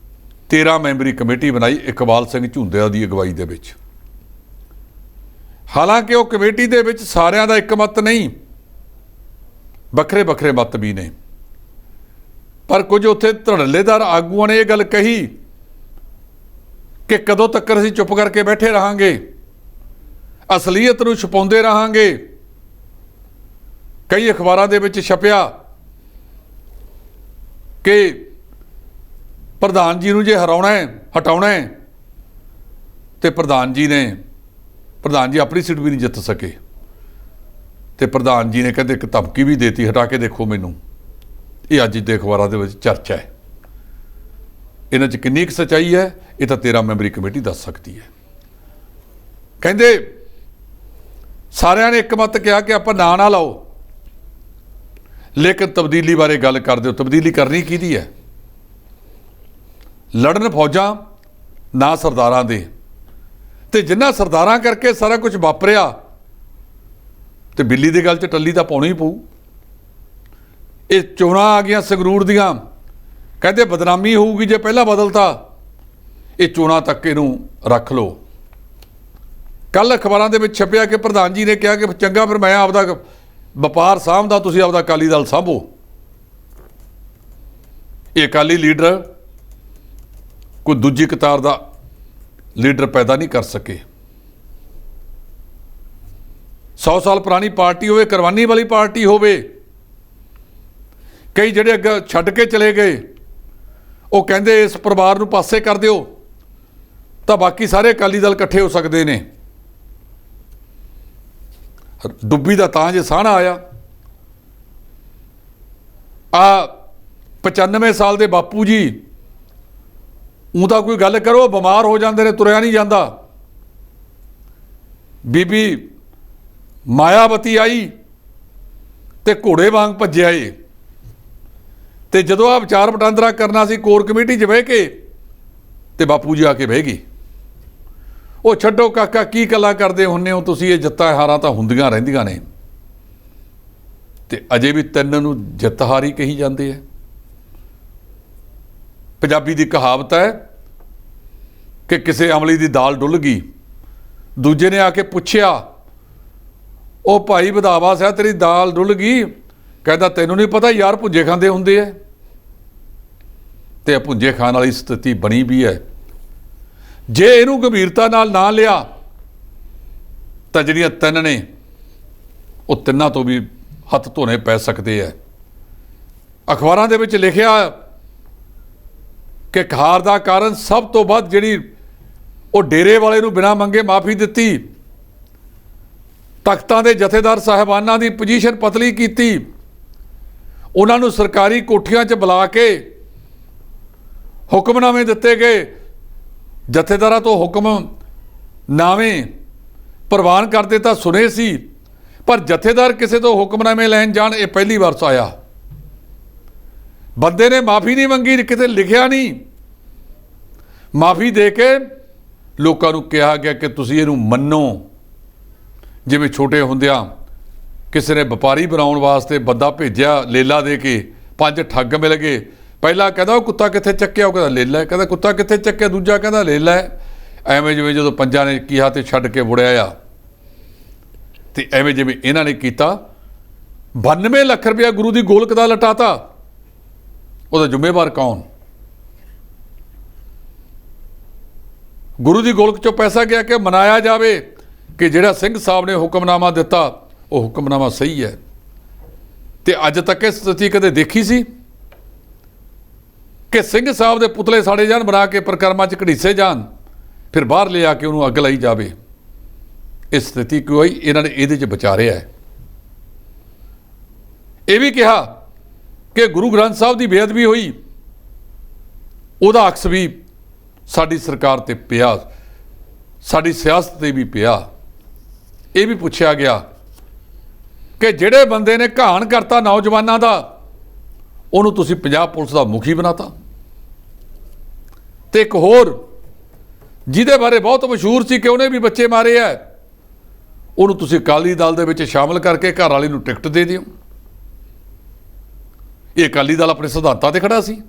S1: 13 ਮੈਂਬਰੀ ਕਮੇਟੀ ਬਣਾਈ ਇਕਬਾਲ ਸਿੰਘ ਝੁੰਦਿਆ ਦੀ ਅਗਵਾਈ ਦੇ ਵਿੱਚ। ਹਾਲਾਂਕਿ ਉਹ ਕਮੇਟੀ ਦੇ ਵਿੱਚ ਸਾਰਿਆਂ ਦਾ ਇੱਕ ਮਤ ਨਹੀਂ, ਵੱਖਰੇ ਵੱਖਰੇ ਮਤ ਵੀ ਨੇ, ਪਰ ਕੁਝ ਉੱਥੇ ਧੜੱਲੇਦਾਰ ਆਗੂਆਂ ਨੇ ਇਹ ਗੱਲ ਕਹੀ ਕਿ ਕਦੋਂ ਤੱਕ ਅਸੀਂ ਚੁੱਪ ਕਰਕੇ ਬੈਠੇ ਰਹਾਂਗੇ, ਅਸਲੀਅਤ ਨੂੰ ਛੁਪਾਉਂਦੇ ਰਹਾਂਗੇ। ਕਈ ਅਖਬਾਰਾਂ ਦੇ ਵਿੱਚ ਛਪਿਆ ਕਿ ਪ੍ਰਧਾਨ ਜੀ ਨੂੰ ਜੇ ਹਟਾਉਣਾ ਹੈ ਤੇ ਪ੍ਰਧਾਨ ਜੀ ਆਪਣੀ ਸੀਟ ਵੀ ਨਹੀਂ ਜਿੱਤ ਸਕੇ ਤੇ ਪ੍ਰਧਾਨ ਜੀ ਨੇ ਕਹਿੰਦੇ ਇੱਕ ਧਮਕੀ ਵੀ ਦੇਤੀ, ਹਟਾ ਕੇ ਦੇਖੋ ਮੈਨੂੰ। ਇਹ ਅੱਜ ਦੇ ਅਖਬਾਰਾਂ ਦੇ ਵਿੱਚ ਚਰਚਾ ਹੈ। ਇਹਨਾਂ 'ਚ ਕਿੰਨੀ ਕੁ ਸੱਚਾਈ ਹੈ ਇਹ ਤਾਂ 13 ਮੈਂਬਰੀ ਕਮੇਟੀ ਦੱਸ ਸਕਦੀ ਹੈ। ਕਹਿੰਦੇ ਸਾਰਿਆਂ ਨੇ ਇੱਕ ਮਤ ਕਿਹਾ ਕਿ ਆਪਾਂ ਨਾ ਲਾਓ, ਲੇਕਿਨ ਤਬਦੀਲੀ ਬਾਰੇ ਗੱਲ ਕਰ ਦਿਓ। ਤਬਦੀਲੀ ਕਰਨੀ ਕਿਹਦੀ ਹੈ? ਲੜਨ ਫੌਜਾਂ ਨਾ ਸਰਦਾਰਾਂ ਦੇ, ਤੇ ਜਿਨ੍ਹਾਂ ਸਰਦਾਰਾਂ ਕਰਕੇ ਸਾਰਾ ਕੁਝ ਵਾਪਰਿਆ ਤੇ ਬਿੱਲੀ ਦੀ ਗੱਲ 'ਚ ਟੱਲੀ ਤਾਂ ਪਾਉਣੀ ਹੀ ਪਊ। ਇਹ ਚੋਣਾਂ ਆ ਗਈਆਂ ਸੰਗਰੂਰ ਦੀਆਂ, ਕਹਿੰਦੇ ਬਦਨਾਮੀ ਹੋਊਗੀ ਜੇ ਪਹਿਲਾਂ ਬਦਲਤਾ, ਇਹ ਚੋਣਾਂ ਤੱਕ ਇਹਨੂੰ ਰੱਖ ਲਓ। ਕੱਲ ਅਖਬਾਰਾਂ ਦੇ ਵਿੱਚ ਛਪਿਆ ਕਿ ਪ੍ਰਧਾਨ ਜੀ ਨੇ ਕਿਹਾ ਕਿ ਚੰਗਾ ਫਿਰ ਮੈਂ ਆਪਦਾ ਵਪਾਰ ਸਾਂਭਦਾ, ਤੁਸੀਂ ਆਪਦਾ ਅਕਾਲੀ ਦਲ ਸਾਂਭੋ। ਇਹ ਅਕਾਲੀ ਲੀਡਰ ਕੋਈ ਦੂਜੀ ਕਤਾਰ ਦਾ ਲੀਡਰ ਪੈਦਾ ਨਹੀਂ ਕਰ ਸਕੇ। 100 ਸਾਲ ਪੁਰਾਣੀ ਪਾਰਟੀ ਹੋਵੇ, ਕੁਰਬਾਨੀ ਵਾਲੀ ਪਾਰਟੀ ਹੋਵੇ, ਕਈ ਜਿਹੜੇ ਅੱਗੇ ਛੱਡ ਕੇ ਚਲੇ ਗਏ ਉਹ ਕਹਿੰਦੇ ਇਸ ਪਰਿਵਾਰ ਨੂੰ ਪਾਸੇ ਕਰ ਦਿਓ ਤਾਂ ਬਾਕੀ ਸਾਰੇ ਅਕਾਲੀ ਦਲ ਇਕੱਠੇ ਹੋ ਸਕਦੇ ਨੇ। ਡੁੱਬੀ ਦਾ ਤਾਂ ਜੇ ਸਾਹਣਾ ਆਇਆ। 95 ਸਾਲ ਦੇ ਬਾਪੂ ਜੀ ਉਹ ਤਾਂ ਕੋਈ ਗੱਲ ਕਰੋ, ਬਿਮਾਰ ਹੋ ਜਾਂਦੇ ਨੇ, ਤੁਰਿਆ ਨਹੀਂ ਜਾਂਦਾ। ਬੀਬੀ ਮਾਇਆਵਤੀ ਆਈ ਤੇ ਘੋੜੇ ਵਾਂਗ ਭੱਜਿਆ ਏ, ਤੇ ਜਦੋਂ ਆ ਵਿਚਾਰ ਵਟਾਂਦਰਾ ਕਰਨਾ ਸੀ ਕੋਰ ਕਮੇਟੀ 'ਚ ਬਹਿ ਕੇ ਤੇ ਬਾਪੂ ਜੀ ਆ ਕੇ ਬਹਿ ਗਏ। ਉਹ ਛੱਡੋ ਕਾਕਾ, ਕੀ ਗੱਲਾਂ ਕਰਦੇ ਹੁੰਦੇ ਹੋ ਤੁਸੀਂ, ਇਹ ਜਿੱਤਾਂ ਹਾਰਾਂ ਤਾਂ ਹੁੰਦੀਆਂ ਰਹਿੰਦੀਆਂ ਨੇ। ਤੇ ਅਜੇ ਵੀ 3 ਨੂੰ ਜਿੱਤ ਹਾਰੀ ਕਹੀ ਜਾਂਦੇ ਆ। ਪੰਜਾਬੀ ਦੀ ਕਹਾਵਤ ਹੈ ਕਿ ਕਿਸੇ ਅਮਲੀ ਦੀ ਦਾਲ ਡੁੱਲ ਗਈ, ਦੂਜੇ ਨੇ ਆ ਕੇ ਪੁੱਛਿਆ, ਉਹ ਭਾਈ ਵਧਾਵਾ ਸਿਆ ਤੇਰੀ ਦਾਲ ਡੁੱਲ ਗਈ? ਕਹਿੰਦਾ ਤੈਨੂੰ ਨਹੀਂ ਪਤਾ ਯਾਰ, ਭੁੱਜੇ ਖਾਂਦੇ ਹੁੰਦੇ ਆ। ਤੇ ਭੁੱਜੇ ਖਾਣ ਵਾਲੀ ਸਥਿਤੀ ਬਣੀ ਵੀ ਹੈ। ਜੇ ਇਹਨੂੰ ਗੰਭੀਰਤਾ ਨਾਲ ਨਾ ਲਿਆ ਤਾਂ ਜਿਹੜੀਆਂ 3 ਨੇ ਉਹ 3 ਤੋਂ ਵੀ ਹੱਥ ਧੋਣੇ ਪੈ ਸਕਦੇ ਆ। ਅਖਬਾਰਾਂ ਦੇ ਵਿੱਚ ਲਿਖਿਆ ਕਿ ਹਾਰ ਦਾ ਕਾਰਨ ਸਭ ਤੋਂ ਵੱਧ ਜਿਹੜੀ ਉਹ ਡੇਰੇ ਵਾਲੇ ਨੂੰ ਬਿਨਾਂ ਮੰਗੇ ਮਾਫੀ ਦਿੱਤੀ, ਤਖਤਾਂ ਦੇ ਜਥੇਦਾਰ ਸਾਹਿਬਾਨਾਂ ਦੀ ਪੋਜੀਸ਼ਨ ਪਤਲੀ ਕੀਤੀ, ਉਹਨਾਂ ਨੂੰ ਸਰਕਾਰੀ ਕੋਠੀਆਂ 'ਚ ਬੁਲਾ ਕੇ ਹੁਕਮਨਾਮੇ ਦਿੱਤੇ ਗਏ। ਜਥੇਦਾਰਾਂ ਤੋਂ ਹੁਕਮਨਾਮੇ ਪ੍ਰਵਾਨ ਕਰਦੇ ਤਾਂ ਸੁਣੇ ਸੀ, ਪਰ ਜਥੇਦਾਰ ਕਿਸੇ ਤੋਂ ਹੁਕਮਨਾਮੇ ਲੈਣ ਜਾਣ ਇਹ ਪਹਿਲੀ ਵਾਰ ਆਇਆ। ਬੰਦੇ ਨੇ ਮਾਫੀ ਨਹੀਂ ਮੰਗੀ, ਕਿਤੇ ਲਿਖਿਆ ਨਹੀਂ। ਮਾਫੀ ਦੇ ਕੇ ਲੋਕਾਂ ਨੂੰ ਕਿਹਾ ਗਿਆ ਕਿ ਤੁਸੀਂ ਇਹਨੂੰ ਮੰਨੋ। ਜਿਵੇਂ ਛੋਟੇ ਹੁੰਦਿਆਂ ਕਿਸੇ ਨੇ ਵਪਾਰੀ ਬਣਾਉਣ ਵਾਸਤੇ ਬੰਦਾ ਭੇਜਿਆ ਲੇਲਾ ਦੇ ਕੇ, 5 ਠੱਗ ਮਿਲ ਗਏ। ਪਹਿਲਾ ਕਹਿੰਦਾ ਉਹ ਕੁੱਤਾ ਕਿੱਥੇ ਚੱਕਿਆ, ਉਹ ਕਹਿੰਦਾ ਲੇਲਾ, ਕਹਿੰਦਾ ਕੁੱਤਾ ਕਿੱਥੇ ਚੱਕਿਆ, ਦੂਜਾ ਕਹਿੰਦਾ ਲੇਲਾ। ਐਵੇਂ ਜਿਵੇਂ ਜਦੋਂ 5 ਨੇ ਕਿਹਾ ਤੇ ਛੱਡ ਕੇ ਮੁੜਿਆ ਆ, ਤੇ ਐਵੇਂ ਜਿਵੇਂ ਇਹਨਾਂ ਨੇ ਕੀਤਾ 92 ਲੱਖ ਰੁਪਇਆ ਗੁਰੂ ਦੀ ਗੋਲਕ ਦਾ ਲਟਾਤਾ। ਉਹਦਾ ਜ਼ਿੰਮੇਵਾਰ ਕੌਣ? ਗੁਰੂ ਦੀ ਗੋਲਕ ਚੋਂ ਪੈਸਾ ਗਿਆ ਕਿ ਮਨਾਇਆ ਜਾਵੇ ਕਿ ਜਿਹੜਾ ਸਿੰਘ ਸਾਹਿਬ ਨੇ ਹੁਕਮਨਾਮਾ ਦਿੱਤਾ ਉਹ ਹੁਕਮਨਾਮਾ ਸਹੀ ਹੈ। ਤੇ ਅੱਜ ਤੱਕ ਇਹ ਸਥਿਤੀ ਕਦੇ ਦੇਖੀ ਸੀ ਕਿ ਸਿੰਘ ਸਾਹਿਬ ਦੇ ਪੁਤਲੇ ਸਾੜੇ ਜਾਣ, ਬਣਾ ਕੇ ਪ੍ਰਕਰਮਾਂ 'ਚ ਘੜੀਸੇ ਜਾਣ, ਫਿਰ ਬਾਹਰ ਲਿਆ ਕੇ ਉਹਨੂੰ ਅੱਗ ਲਾਈ ਜਾਵੇ? ਇਹ ਸਥਿਤੀ ਕਿਉਂ ਆਈ? ਇਹਨਾਂ ਨੇ ਇਹਦੇ 'ਚ ਵਿਚਾਰਿਆ ਹੈ। ਇਹ ਵੀ ਕਿਹਾ ਕਿ ਗੁਰੂ ਗ੍ਰੰਥ ਸਾਹਿਬ ਦੀ ਬੇਅਦਬੀ ਹੋਈ, ਉਹਦਾ ਅਕਸ ਵੀ ਸਾਡੀ ਸਰਕਾਰ ਤੇ ਪਿਆ, ਸਾਡੀ ਸਿਆਸਤ ਤੇ ਵੀ ਪਿਆ। ਇਹ ਵੀ ਪੁੱਛਿਆ ਗਿਆ ਕਿ ਜਿਹੜੇ ਬੰਦੇ ਨੇ ਘਾਣ ਕਰਤਾ ਨੌਜਵਾਨਾਂ ਦਾ, ਉਹਨੂੰ ਤੁਸੀਂ ਪੰਜਾਬ ਪੁਲਿਸ ਦਾ ਮੁਖੀ ਬਣਾਤਾ। ਤੇ ਇੱਕ ਹੋਰ ਜਿਹਦੇ ਬਾਰੇ ਬਹੁਤ ਮਸ਼ਹੂਰ ਸੀ ਕਿ ਉਹਨੇ ਵੀ ਬੱਚੇ ਮਾਰੇ ਆ, ਉਹਨੂੰ ਤੁਸੀਂ ਅਕਾਲੀ ਦਲ ਦੇ ਵਿੱਚ ਸ਼ਾਮਲ ਕਰਕੇ ਘਰ ਵਾਲੀ ਨੂੰ ਟਿਕਟ ਦੇ ਦਿਓ। ਇਹ ਅਕਾਲੀ ਦਲ ਆਪਣੇ ਸਿਧਾਂਤਾਂ ਤੇ ਖੜਾ ਸੀ।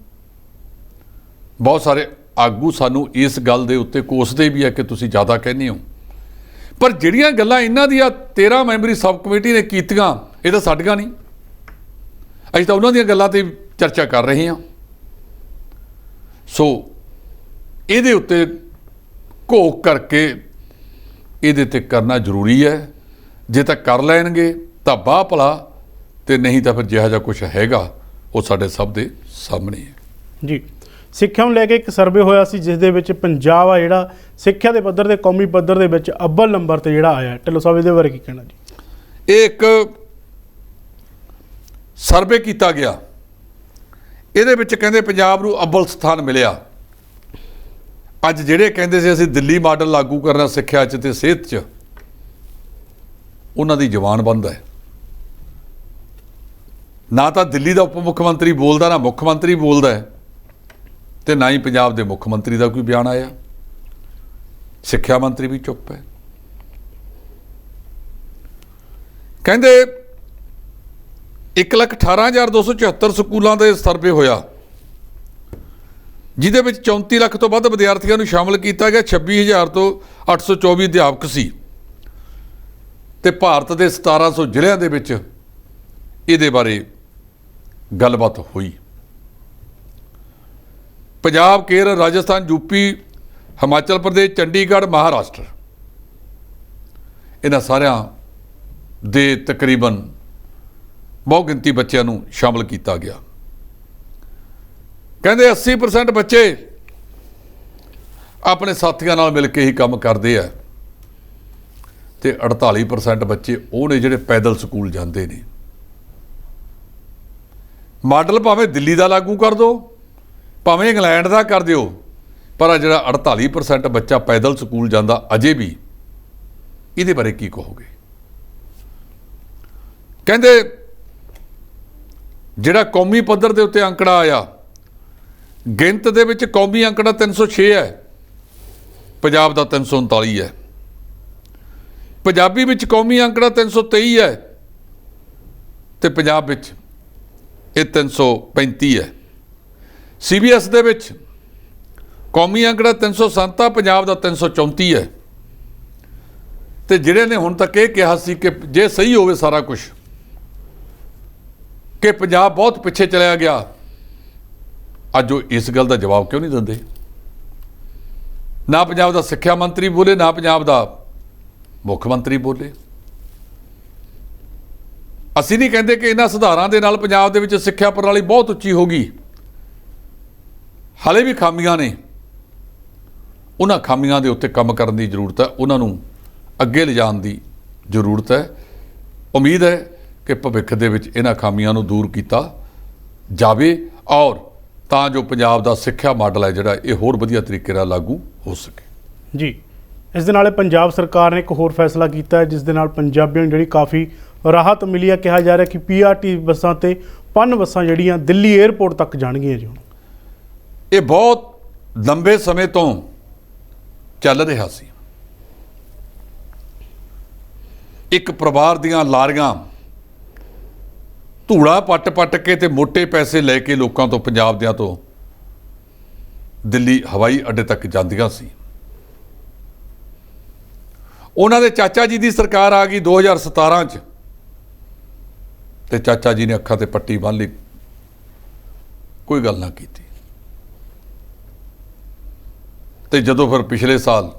S1: ਬਹੁਤ ਸਾਰੇ ਆਗੂ ਸਾਨੂੰ ਇਸ ਗੱਲ ਦੇ ਉੱਤੇ ਕੋਸਦੇ ਵੀ ਆ ਕਿ ਤੁਸੀਂ ਜ਼ਿਆਦਾ ਕਹਿੰਦੇ ਹੋ, ਪਰ ਜਿਹੜੀਆਂ ਗੱਲਾਂ ਇਹਨਾਂ ਦੀਆਂ 13 ਮੈਂਬਰੀ ਸਬ ਕਮੇਟੀ ਨੇ ਕੀਤੀਆਂ, ਇਹ ਤਾਂ ਸਾਡੀਆਂ ਨਹੀਂ। ਅਸੀਂ ਤਾਂ ਉਹਨਾਂ ਦੀਆਂ ਗੱਲਾਂ ਤੇ ਚਰਚਾ ਕਰ ਰਹੇ ਹਾਂ। ਸੋ ਇਹਦੇ ਉੱਤੇ ਘੋਖ ਕਰਕੇ ਇਹਦੇ ਤੇ ਕਰਨਾ ਜ਼ਰੂਰੀ ਹੈ। ਜੇ ਤਾਂ ਕਰ ਲੈਣਗੇ ਤਾਂ ਬਾਹ ਭਲਾ, ਤੇ ਨਹੀਂ ਤਾਂ ਫਿਰ ਜਿਹਾ ਜਿਹਾ ਕੁਛ ਹੈਗਾ ਉਹ ਸਾਡੇ ਸਭ ਦੇ ਸਾਹਮਣੇ ਹੈ
S2: ਜੀ। ਸਿੱਖਿਆ ਨੂੰ ਲੈ ਕੇ ਇੱਕ ਸਰਵੇ ਹੋਇਆ ਸੀ, ਜਿਸ ਦੇ ਵਿੱਚ ਪੰਜਾਬ ਆ ਜਿਹੜਾ ਸਿੱਖਿਆ ਦੇ ਪੱਧਰ ਤੇ ਕੌਮੀ ਪੱਧਰ ਦੇ ਵਿੱਚ ਅੱਵਲ ਨੰਬਰ ਤੇ ਜਿਹੜਾ ਆਇਆ। ਢਿੱਲੋਂ ਸਾਹਿਬ ਇਹਦੇ ਬਾਰੇ ਕੀ ਕਹਿਣਾ ਜੀ?
S1: ਇਹ ਇੱਕ ਸਰਵੇ ਕੀਤਾ ਗਿਆ, ਇਹਦੇ ਵਿੱਚ ਕਹਿੰਦੇ ਪੰਜਾਬ ਨੂੰ ਅੱਵਲ ਸਥਾਨ ਮਿਲਿਆ। ਅੱਜ ਜਿਹੜੇ ਕਹਿੰਦੇ ਸੀ ਅਸੀਂ ਦਿੱਲੀ ਮਾਡਲ ਲਾਗੂ ਕਰਨਾ ਸਿੱਖਿਆ 'ਚ ਤੇ ਸਿਹਤ 'ਚ, ਉਹਨਾਂ ਦੀ ਜ਼ੁਬਾਨ ਬੰਦ ਹੈ। ਨਾ ਤਾਂ ਦਿੱਲੀ ਦਾ ਉਪ ਮੁੱਖ ਮੰਤਰੀ ਬੋਲਦਾ, ਨਾ ਮੁੱਖ ਮੰਤਰੀ ਬੋਲਦਾ ਹੈ, ਤੇ ਨਾ ਹੀ ਪੰਜਾਬ ਦੇ ਮੁੱਖ ਮੰਤਰੀ ਦਾ ਕੋਈ ਬਿਆਨ ਆਇਆ। ਸਿੱਖਿਆ ਮੰਤਰੀ ਵੀ ਚੁੱਪ ਹੈ। ਕਹਿੰਦੇ 1,18,274 ਸਕੂਲਾਂ ਦੇ ਸਰਵੇ ਹੋਇਆ, ਜਿਹਦੇ ਵਿੱਚ 34 ਲੱਖ ਤੋਂ ਵੱਧ ਵਿਦਿਆਰਥੀਆਂ ਨੂੰ ਸ਼ਾਮਲ ਕੀਤਾ ਗਿਆ। 26,000 ਤੋਂ 824 ਅਧਿਆਪਕ ਸੀ, ਤੇ ਭਾਰਤ ਦੇ 1700 ਜ਼ਿਲ੍ਹਿਆਂ ਦੇ ਵਿੱਚ ਇਹਦੇ ਬਾਰੇ ਗੱਲਬਾਤ ਹੋਈ। ਪੰਜਾਬ, ਕੇਰਲ, ਰਾਜਸਥਾਨ, ਯੂਪੀ, ਹਿਮਾਚਲ ਪ੍ਰਦੇਸ਼, ਚੰਡੀਗੜ੍ਹ, ਮਹਾਰਾਸ਼ਟਰ, ਇਹਨਾਂ ਸਾਰਿਆਂ ਦੇ ਤਕਰੀਬਨ ਬਹੁਤ ਗਿਣਤੀ ਬੱਚਿਆਂ ਨੂੰ ਸ਼ਾਮਲ ਕੀਤਾ ਗਿਆ। ਕਹਿੰਦੇ 80% ਬੱਚੇ ਆਪਣੇ ਸਾਥੀਆਂ ਨਾਲ ਮਿਲ ਕੇ ਹੀ ਕੰਮ ਕਰਦੇ ਆ, ਤੇ 48% ਬੱਚੇ ਉਹ ਨੇ ਜਿਹੜੇ ਪੈਦਲ ਸਕੂਲ ਜਾਂਦੇ ਨੇ। ਮਾਡਲ ਭਾਵੇਂ ਦਿੱਲੀ ਦਾ ਲਾਗੂ ਕਰ ਦਿਓ, ਭਾਵੇਂ ਇੰਗਲੈਂਡ ਦਾ ਕਰ ਦਿਓ, ਪਰ ਆ ਜਿਹੜਾ 48% ਬੱਚਾ ਪੈਦਲ ਸਕੂਲ ਜਾਂਦਾ, ਅਜੇ ਵੀ ਇਹਦੇ ਬਾਰੇ ਕੀ ਕਹੋਗੇ? ਕਹਿੰਦੇ ਜਿਹੜਾ ਕੌਮੀ ਪੱਧਰ ਦੇ ਉੱਤੇ ਅੰਕੜਾ ਆਇਆ, ਗਿਣਤ ਦੇ ਵਿੱਚ ਕੌਮੀ ਅੰਕੜਾ 306 ਹੈ, ਪੰਜਾਬ ਦਾ 339 ਹੈ। ਪੰਜਾਬੀ ਵਿੱਚ ਕੌਮੀ ਅੰਕੜਾ 323 ਹੈ, ਤੇ ਪੰਜਾਬ ਵਿੱਚ ਇਹ 335 ਹੈ। CBS ਦੇ ਵਿੱਚ ਕੌਮੀ ਅੰਕੜਾ 307 ਆ, ਪੰਜਾਬ ਦਾ 334 ਹੈ। ਤੇ ਜਿਹੜੇ ਨੇ ਹੁਣ ਤੱਕ ਇਹ ਕਿਹਾ ਸੀ ਕਿ ਜੇ ਸਹੀ ਹੋਵੇ ਸਾਰਾ ਕੁਝ, ਕਿ ਪੰਜਾਬ ਬਹੁਤ ਪਿੱਛੇ ਚਲਿਆ ਗਿਆ, ਅੱਜ ਉਹ ਇਸ ਗੱਲ ਦਾ ਜਵਾਬ ਕਿਉਂ ਨਹੀਂ ਦਿੰਦੇ? ਨਾ ਪੰਜਾਬ ਦਾ ਸਿੱਖਿਆ ਮੰਤਰੀ ਬੋਲੇ, ਨਾ ਪੰਜਾਬ ਦਾ ਮੁੱਖ ਮੰਤਰੀ ਬੋਲੇ। ਅਸੀਂ ਨਹੀਂ ਕਹਿੰਦੇ ਕਿ ਇਹਨਾਂ ਸੁਧਾਰਾਂ ਦੇ ਨਾਲ ਪੰਜਾਬ ਦੇ ਵਿੱਚ ਸਿੱਖਿਆ ਪ੍ਰਣਾਲੀ ਬਹੁਤ ਉੱਚੀ ਹੋ ਗਈ। ਹਾਲੇ ਵੀ ਖਾਮੀਆਂ ਨੇ, ਉਹਨਾਂ ਖਾਮੀਆਂ ਦੇ ਉੱਤੇ ਕੰਮ ਕਰਨ ਦੀ ਜ਼ਰੂਰਤ ਹੈ, ਉਹਨਾਂ ਨੂੰ ਅੱਗੇ ਲਿਜਾਣ ਦੀ ਜ਼ਰੂਰਤ ਹੈ। ਉਮੀਦ ਹੈ ਕਿ ਭਵਿੱਖ ਦੇ ਵਿੱਚ ਇਹਨਾਂ ਖਾਮੀਆਂ ਨੂੰ ਦੂਰ ਕੀਤਾ ਜਾਵੇ, ਔਰ ਤਾਂ ਜੋ ਪੰਜਾਬ ਦਾ ਸਿੱਖਿਆ ਮਾਡਲ ਹੈ ਜਿਹੜਾ ਇਹ ਹੋਰ ਵਧੀਆ ਤਰੀਕੇ ਨਾਲ ਲਾਗੂ ਹੋ ਸਕੇ
S2: ਜੀ। ਇਸ ਦੇ ਨਾਲ ਪੰਜਾਬ ਸਰਕਾਰ ਨੇ ਇੱਕ ਹੋਰ ਫੈਸਲਾ ਕੀਤਾ ਹੈ, ਜਿਸ ਦੇ ਨਾਲ ਪੰਜਾਬੀਆਂ ਨੂੰ ਜਿਹੜੀ ਕਾਫੀ ਰਾਹਤ ਮਿਲੀ ਹੈ। ਕਿਹਾ ਜਾ ਰਿਹਾ ਕਿ PRT ਬੱਸਾਂ ਤੇ ਪਨ ਬੱਸਾਂ ਜਿਹੜੀਆਂ ਦਿੱਲੀ ਏਅਰਪੋਰਟ ਤੱਕ ਜਾਣਗੀਆਂ ਜੀ। ਹੁਣ
S1: ਇਹ ਬਹੁਤ ਲੰਬੇ ਸਮੇਂ ਤੋਂ ਚੱਲ ਰਿਹਾ ਸੀ। ਇੱਕ ਪਰਿਵਾਰ ਦੀਆਂ ਲਾਰੀਆਂ ਧੂੜਾ ਪੱਟ ਕੇ ਤੇ ਮੋਟੇ ਪੈਸੇ ਲੈ ਕੇ ਲੋਕਾਂ ਤੋਂ, ਪੰਜਾਬ ਦਿਆਂ ਤੋਂ ਦਿੱਲੀ ਹਵਾਈ ਅੱਡੇ ਤੱਕ ਜਾਂਦੀਆਂ ਸੀ। ਉਹਨਾਂ ਦੇ ਚਾਚਾ ਜੀ ਦੀ ਸਰਕਾਰ ਆ ਗਈ 2017 'ਚ, ਤੇ ਚਾਚਾ ਜੀ ਨੇ ਅੱਖਾਂ ਤੇ ਪੱਟੀ ਬੰਨ੍ਹ ਲਈ, ਕੋਈ ਗੱਲ ਨਾ ਕੀਤੀ। ਤੇ ਜਦੋਂ ਫਿਰ ਪਿਛਲੇ ਸਾਲ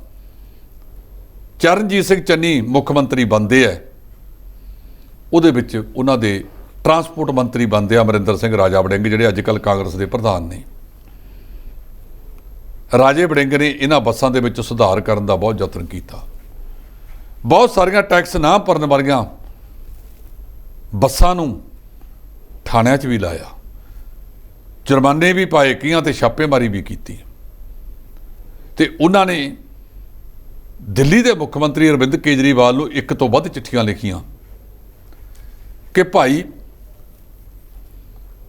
S1: ਚਰਨਜੀਤ ਸਿੰਘ ਚੰਨੀ ਮੁੱਖ ਮੰਤਰੀ ਬਣਦੇ ਹੈ, ਉਹਦੇ ਵਿੱਚ ਉਹਨਾਂ ਦੇ ਟਰਾਂਸਪੋਰਟ ਮੰਤਰੀ ਬਣਦੇ ਆ ਅਮਰਿੰਦਰ ਸਿੰਘ ਰਾਜਾ ਵੜਿੰਗ, ਜਿਹੜੇ ਅੱਜ ਕੱਲ੍ਹ ਕਾਂਗਰਸ ਦੇ ਪ੍ਰਧਾਨ ਨੇ। ਰਾਜੇ ਵੜਿੰਗ ਨੇ ਇਹਨਾਂ ਬੱਸਾਂ ਦੇ ਵਿੱਚ ਸੁਧਾਰ ਕਰਨ ਦਾ ਬਹੁਤ ਯਤਨ ਕੀਤਾ। ਬਹੁਤ ਸਾਰੀਆਂ ਟੈਕਸ ਨਾ ਭਰਨ ਵਾਲੀਆਂ ਬੱਸਾਂ ਨੂੰ ਥਾਣਿਆਂ 'ਚ ਵੀ ਲਾਇਆ, जुर्माने भी पाए कईयां ते छापेमारी भी की ते उन्होंने दिल्ली के मुख्य मंत्री अरविंद केजरीवाल को एक तो वध चिट्ठियां लिखियां कि भाई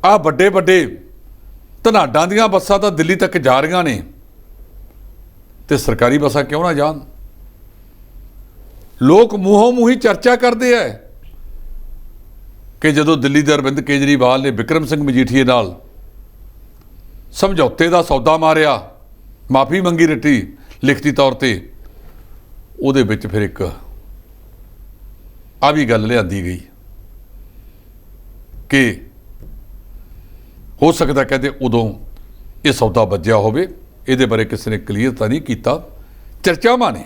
S1: आ बड़े बड़े धनाडां दीयां बसां तां दिल्ली तक जा रही ने ते सरकारी बसां क्यों ना जान। लोग मूहों मूही चर्चा करते हैं कि जदों दिल्ली के अरविंद केजरीवाल ने बिक्रम सिंह मजीठीए नाल समझौते का सौदा मारिया, माफ़ी मंगी रटी लिखती तौर पर, ਉਹਦੇ ਵਿੱਚ फिर एक आ भी गल लियांदी गई कि हो सकता कहते उदों ये सौदा बज्जिया होवे, ਇਹਦੇ बारे किसी ने क्लीयर नहीं किया। चर्चावां ने,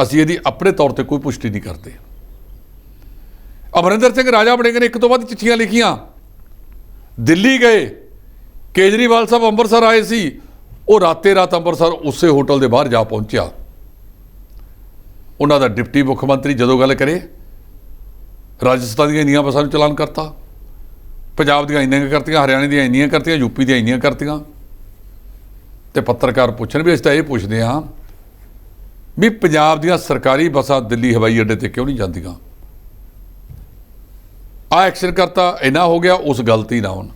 S1: ਅਸੀਂ ਇਹਦੀ ਆਪਣੇ तौर पर कोई पुष्टि नहीं करते। अमरिंदर सिंह राजा वड़िंग ने एक तो वध चिट्ठियां लिखियां, दिल्ली गए, केजरीवाल साहब अंमृतसर आए सी, वो राते रात अंमृतसर उस होटल के बाहर जा पहुंचा। उन्हों का डिप्टी मुख्य मंत्री जदों गल करे राजस्थान दी इन्नियां बसां नूं चलान करता, पंजाब दी इन्नियां करतियां, हरियाणे दी इन्नियां करतियां, यूपी दी इन्नियां करतियां। ते पत्रकार पुछण भी असीं तां इह पुछदे हां भी पंजाब दीयां सरकारी बसां दिल्ली हवाई अड्डे ते क्यों नहीं जांदियां। आ एक्शन करता इन्ना हो गया, उस गल ते ही ना हुण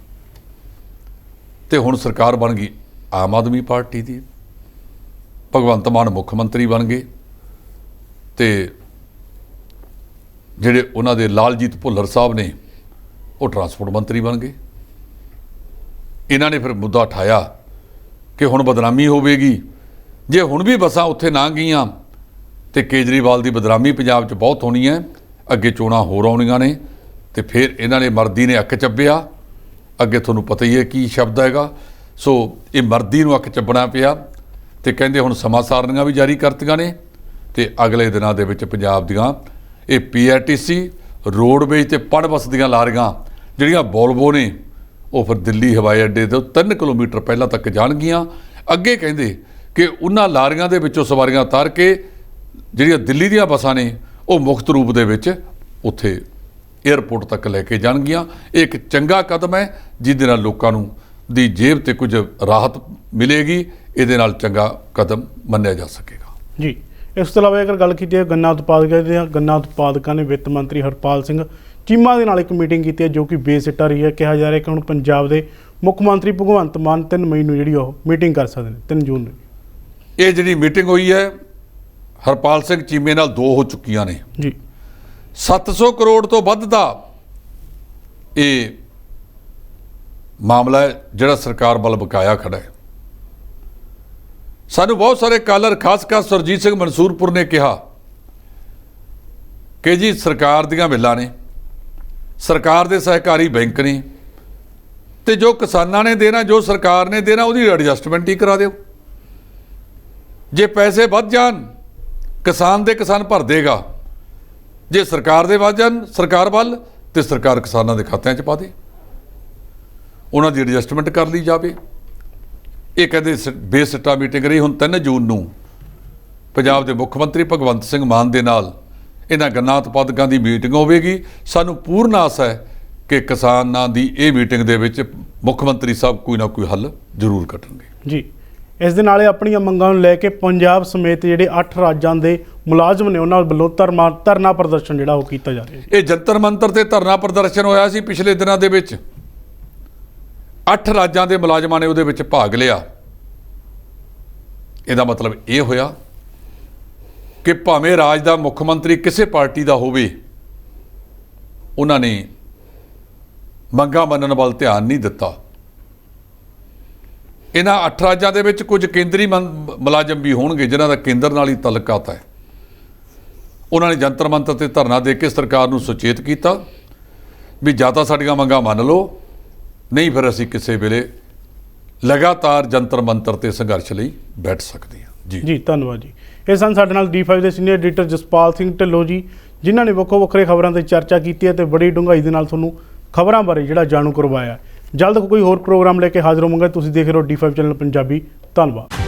S1: ते हुण सरकार बन गई आम आदमी पार्टी दी, भगवंत मान मुख्य मंत्री बन गए ते ਜਿਹੜੇ ਉਹਨਾਂ ਦੇ ਲਾਲਜੀਤ ਭੁੱਲਰ ਸਾਹਿਬ ਨੇ ਉਹ ट्रांसपोर्ट मंत्री बन गए। ਇਹਨਾਂ ਨੇ ਫਿਰ ਮੁੱਦਾ ਉਠਾਇਆ ਕਿ ਹੁਣ ਬਦਨਾਮੀ ਹੋਵੇਗੀ, ਜੇ ਹੁਣ ਵੀ ਬੱਸਾਂ ਉੱਥੇ ਨਾ ਗਈਆਂ ਤੇ ਕੇਜਰੀਵਾਲ ਦੀ ਬਦਨਾਮੀ ਪੰਜਾਬ 'ਚ ਬਹੁਤ ਹੋਣੀ ਹੈ, ਅੱਗੇ ਚੋਣਾਂ ਹੋਰ ਆਉਣੀਆਂ ਨੇ। ਤੇ ਫਿਰ ਇਹਨਾਂ ਨੇ ਮਰਦੀ ਨੇ ਅੱਕ ਚੱਬਿਆ, ਅੱਗੇ ਤੁਹਾਨੂੰ ਪਤਾ ਹੀ ਹੈ ਕੀ ਸ਼ਬਦ ਹੈਗਾ। ਸੋ ਇਹ ਮਰਦੀ ਨੂੰ ਅੱਕ ਚੱਬਣਾ ਪਿਆ ਤੇ ਕਹਿੰਦੇ ਹੁਣ ਸਮਾਂ ਸਾਰਣੀਆਂ ਵੀ ਜਾਰੀ ਕਰਤੀਆਂ ਨੇ ਤੇ ਅਗਲੇ ਦਿਨਾਂ ਦੇ ਵਿੱਚ ਪੰਜਾਬ ਦੀਆਂ ਇਹ PRTC ਰੋਡਵੇਜ ਤੇ ਪਣ ਬੱਸ ਦੀਆਂ ਲਾਰੀਆਂ ਜਿਹੜੀਆਂ ਵੋਲਵੋ ਨੇ ਉਹ ਫਿਰ ਦਿੱਲੀ ਹਵਾਈ ਅੱਡੇ ਤੋਂ 3 ਕਿਲੋਮੀਟਰ ਪਹਿਲਾਂ ਤੱਕ ਜਾਣਗੀਆਂ। ਅੱਗੇ ਕਹਿੰਦੇ ਕਿ ਉਹਨਾਂ ਲਾਰੀਆਂ ਦੇ ਵਿੱਚੋਂ ਸਵਾਰੀਆਂ ਉਤਾਰ ਕੇ ਜਿਹੜੀਆਂ ਦਿੱਲੀ ਦੀਆਂ ਬੱਸਾਂ ਨੇ ਉਹ ਮੁਫਤ ਰੂਪ ਦੇ ਵਿੱਚ ਉੱਥੇ ਏਅਰਪੋਰਟ ਤੱਕ ਲੈ ਕੇ ਜਾਣਗੀਆਂ। ਇਹ ਇੱਕ ਚੰਗਾ ਕਦਮ ਹੈ ਜਿਹਦੇ ਨਾਲ ਲੋਕਾਂ ਨੂੰ ਦੀ ਜੇਬ ਤੇ ਕੁਝ ਰਾਹਤ ਮਿਲੇਗੀ, ਇਹਦੇ ਨਾਲ ਚੰਗਾ ਕਦਮ ਮੰਨਿਆ ਜਾ ਸਕੇਗਾ
S2: ਜੀ। ਇਸ ਤੋਂ ਇਲਾਵਾ ਅਗਰ ਗੱਲ ਕੀਤੀ ਹੈ ਗੰਨਾ ਉਤਪਾਦਕਾਂ ਨੇ ਵਿੱਤ ਮੰਤਰੀ ਹਰਪਾਲ ਸਿੰਘ ਚੀਮਾ ਦੇ ਨਾਲ ਇੱਕ ਮੀਟਿੰਗ ਕੀਤੀ ਹੈ ਜੋ ਕਿ ਬੇਸਿੱਟਾ ਰਹੀ ਹੈ। ਕਿਹਾ ਜਾ ਰਿਹਾ ਕਿ ਹੁਣ ਪੰਜਾਬ ਦੇ ਮੁੱਖ ਮੰਤਰੀ ਭਗਵੰਤ ਮਾਨ 3 ਮਈ ਨੂੰ ਜਿਹੜੀ ਉਹ ਮੀਟਿੰਗ ਕਰ ਸਕਦੇ ਨੇ, 3 ਜੂਨ ਨੂੰ।
S1: ਇਹ ਜਿਹੜੀ ਮੀਟਿੰਗ ਹੋਈ ਹੈ ਹਰਪਾਲ ਸਿੰਘ ਚੀਮੇ ਨਾਲ 2 ਹੋ ਚੁੱਕੀਆਂ ਨੇ
S2: ਜੀ।
S1: 700 ਕਰੋੜ ਤੋਂ ਵੱਧ ਦਾ ਇਹ ਮਾਮਲਾ ਹੈ ਜਿਹੜਾ ਸਰਕਾਰ ਵੱਲ ਬਕਾਇਆ ਖੜਾ ਹੈ। ਸਾਨੂੰ ਬਹੁਤ ਸਾਰੇ ਕਾਲਰ ਖਾਸ ਸੁਰਜੀਤ ਸਿੰਘ ਮਨਸੂਰਪੁਰ ਨੇ ਕਿਹਾ ਕਿ ਜੀ ਸਰਕਾਰ ਦੀਆਂ ਮਿੱਲਾਂ ਨੇ, ਸਰਕਾਰ ਦੇ ਸਹਿਕਾਰੀ ਬੈਂਕ ਨੇ ਤੇ ਜੋ ਕਿਸਾਨਾਂ ਨੇ ਦੇਣਾ, ਜੋ ਸਰਕਾਰ ਨੇ ਦੇਣਾ ਉਹਦੀ ਐਡਜਸਟਮੈਂਟ ਹੀ ਕਰਾ ਦਿਓ। ਜੇ ਪੈਸੇ ਵੱਧ ਜਾਣ ਕਿਸਾਨ ਦੇ ਕਿਸਾਨ ਭਰ ਦੇਗਾ, ਜੇ ਸਰਕਾਰ ਦੇ ਵੱਧ ਜਾਣ ਸਰਕਾਰ ਵੱਲ ਤੇ ਸਰਕਾਰ ਕਿਸਾਨਾਂ ਦੇ ਖਾਤਿਆਂ 'ਚ ਪਾ ਦੇ, ਉਹਨਾਂ ਦੀ ਐਡਜਸਟਮੈਂਟ ਕਰ ਲਈ ਜਾਵੇ। ਇਹ ਕਹਿੰਦੇ ਬੇਸਿੱਟਾ ਮੀਟਿੰਗ ਰਹੀ। ਹੁਣ 3 ਜੂਨ ਨੂੰ ਪੰਜਾਬ ਦੇ ਮੁੱਖ ਮੰਤਰੀ ਭਗਵੰਤ ਸਿੰਘ ਮਾਨ ਦੇ ਨਾਲ ਇਹਨਾਂ ਗੰਨਾ ਉਤਪਾਦਕਾਂ ਦੀ ਮੀਟਿੰਗ ਹੋਵੇਗੀ। ਸਾਨੂੰ ਪੂਰਨ ਆਸ ਹੈ ਕਿ ਕਿਸਾਨਾਂ ਦੀ ਇਹ ਮੀਟਿੰਗ ਦੇ ਵਿੱਚ ਮੁੱਖ ਮੰਤਰੀ ਸਾਹਿਬ ਕੋਈ ਨਾ ਕੋਈ ਹੱਲ ਜ਼ਰੂਰ ਕੱਢਣਗੇ ਜੀ।
S2: ਇਸ ਦੇ ਨਾਲੇ ਆਪਣੀਆਂ ਮੰਗਾਂ ਨੂੰ ਲੈ ਕੇ ਪੰਜਾਬ ਸਮੇਤ ਜਿਹੜੇ 8 ਰਾਜਾਂ ਦੇ ਮੁਲਾਜ਼ਮ ਨੇ ਉਹਨਾਂ ਵੱਲੋਂ ਧਰਨਾ ਪ੍ਰਦਰਸ਼ਨ ਜਿਹੜਾ ਉਹ ਕੀਤਾ ਜਾ ਰਿਹਾ ਹੈ।
S1: ਇਹ ਜੰਤਰ ਮੰਤਰ ਤੇ ਧਰਨਾ ਪ੍ਰਦਰਸ਼ਨ ਹੋਇਆ ਸੀ ਪਿਛਲੇ ਦਿਨਾਂ ਦੇ ਵਿੱਚ। 8 ਰਾਜਾਂ ਦੇ ਮੁਲਾਜ਼ਮਾਂ ਨੇ ਉਹਦੇ ਵਿੱਚ ਭਾਗ ਲਿਆ। ਇਹਦਾ ਮਤਲਬ ਇਹ ਹੋਇਆ ਕਿ ਭਾਵੇਂ ਰਾਜ ਦਾ ਮੁੱਖ ਮੰਤਰੀ ਕਿਸੇ ਪਾਰਟੀ ਦਾ ਹੋਵੇ, ਉਹਨਾਂ ਨੇ ਮੰਗਾਂ ਮੰਨਣ ਵੱਲ ਧਿਆਨ ਨਹੀਂ ਦਿੱਤਾ। ਇਹਨਾਂ 8 ਰਾਜਾਂ ਦੇ ਵਿੱਚ ਕੁਝ ਕੇਂਦਰੀ ਮੁਲਾਜ਼ਮ ਵੀ ਹੋਣਗੇ ਜਿਨ੍ਹਾਂ ਦਾ ਕੇਂਦਰ ਨਾਲ ਹੀ ਤਾਲੁਕਾਤ ਹੈ। ਉਹਨਾਂ ਨੇ ਜੰਤਰ ਮੰਤਰ ਤੇ ਧਰਨਾ ਦੇ ਕੇ ਸਰਕਾਰ ਨੂੰ ਸੁਚੇਤ ਕੀਤਾ ਵੀ ਜਾਂ ਤਾਂ ਸਾਡੀਆਂ ਮੰਗਾਂ ਮੰਨ ਲਓ, ਨਹੀਂ ਫਿਰ ਅਸੀਂ ਕਿਸੇ ਵੇਲੇ ਲਗਾਤਾਰ ਜੰਤਰ ਮੰਤਰ ਤੇ ਸੰਘਰਸ਼ ਲਈ ਬੈਠ ਸਕਦੇ ਹਾਂ ਜੀ।
S2: ਧੰਨਵਾਦ ਜੀ। ਇਹ ਸਨ ਸਾਡੇ ਨਾਲ D5 ਦੇ ਸੀਨੀਅਰ ਐਡੀਟਰ ਜਸਪਾਲ ਸਿੰਘ ਢਿੱਲੋਂ ਜੀ, ਜਿਨ੍ਹਾਂ ਨੇ ਵੱਖੋ ਵੱਖਰੇ ਖਬਰਾਂ ਤੇ ਚਰਚਾ ਕੀਤੀ ਹੈ ਤੇ ਬੜੀ ਡੂੰਘਾਈ ਦੇ ਨਾਲ ਤੁਹਾਨੂੰ ਖਬਰਾਂ ਬਾਰੇ ਜਿਹੜਾ ਜਾਣੂ ਕਰਵਾਇਆ। ਜਲਦ ਕੋਈ ਹੋਰ ਪ੍ਰੋਗਰਾਮ ਲੈ ਕੇ ਹਾਜ਼ਰ ਹੋਵਾਂਗੇ। ਤੁਸੀਂ ਦੇਖ ਰਹੇ ਹੋ D5 ਚੈਨਲ ਪੰਜਾਬੀ। ਧੰਨਵਾਦ।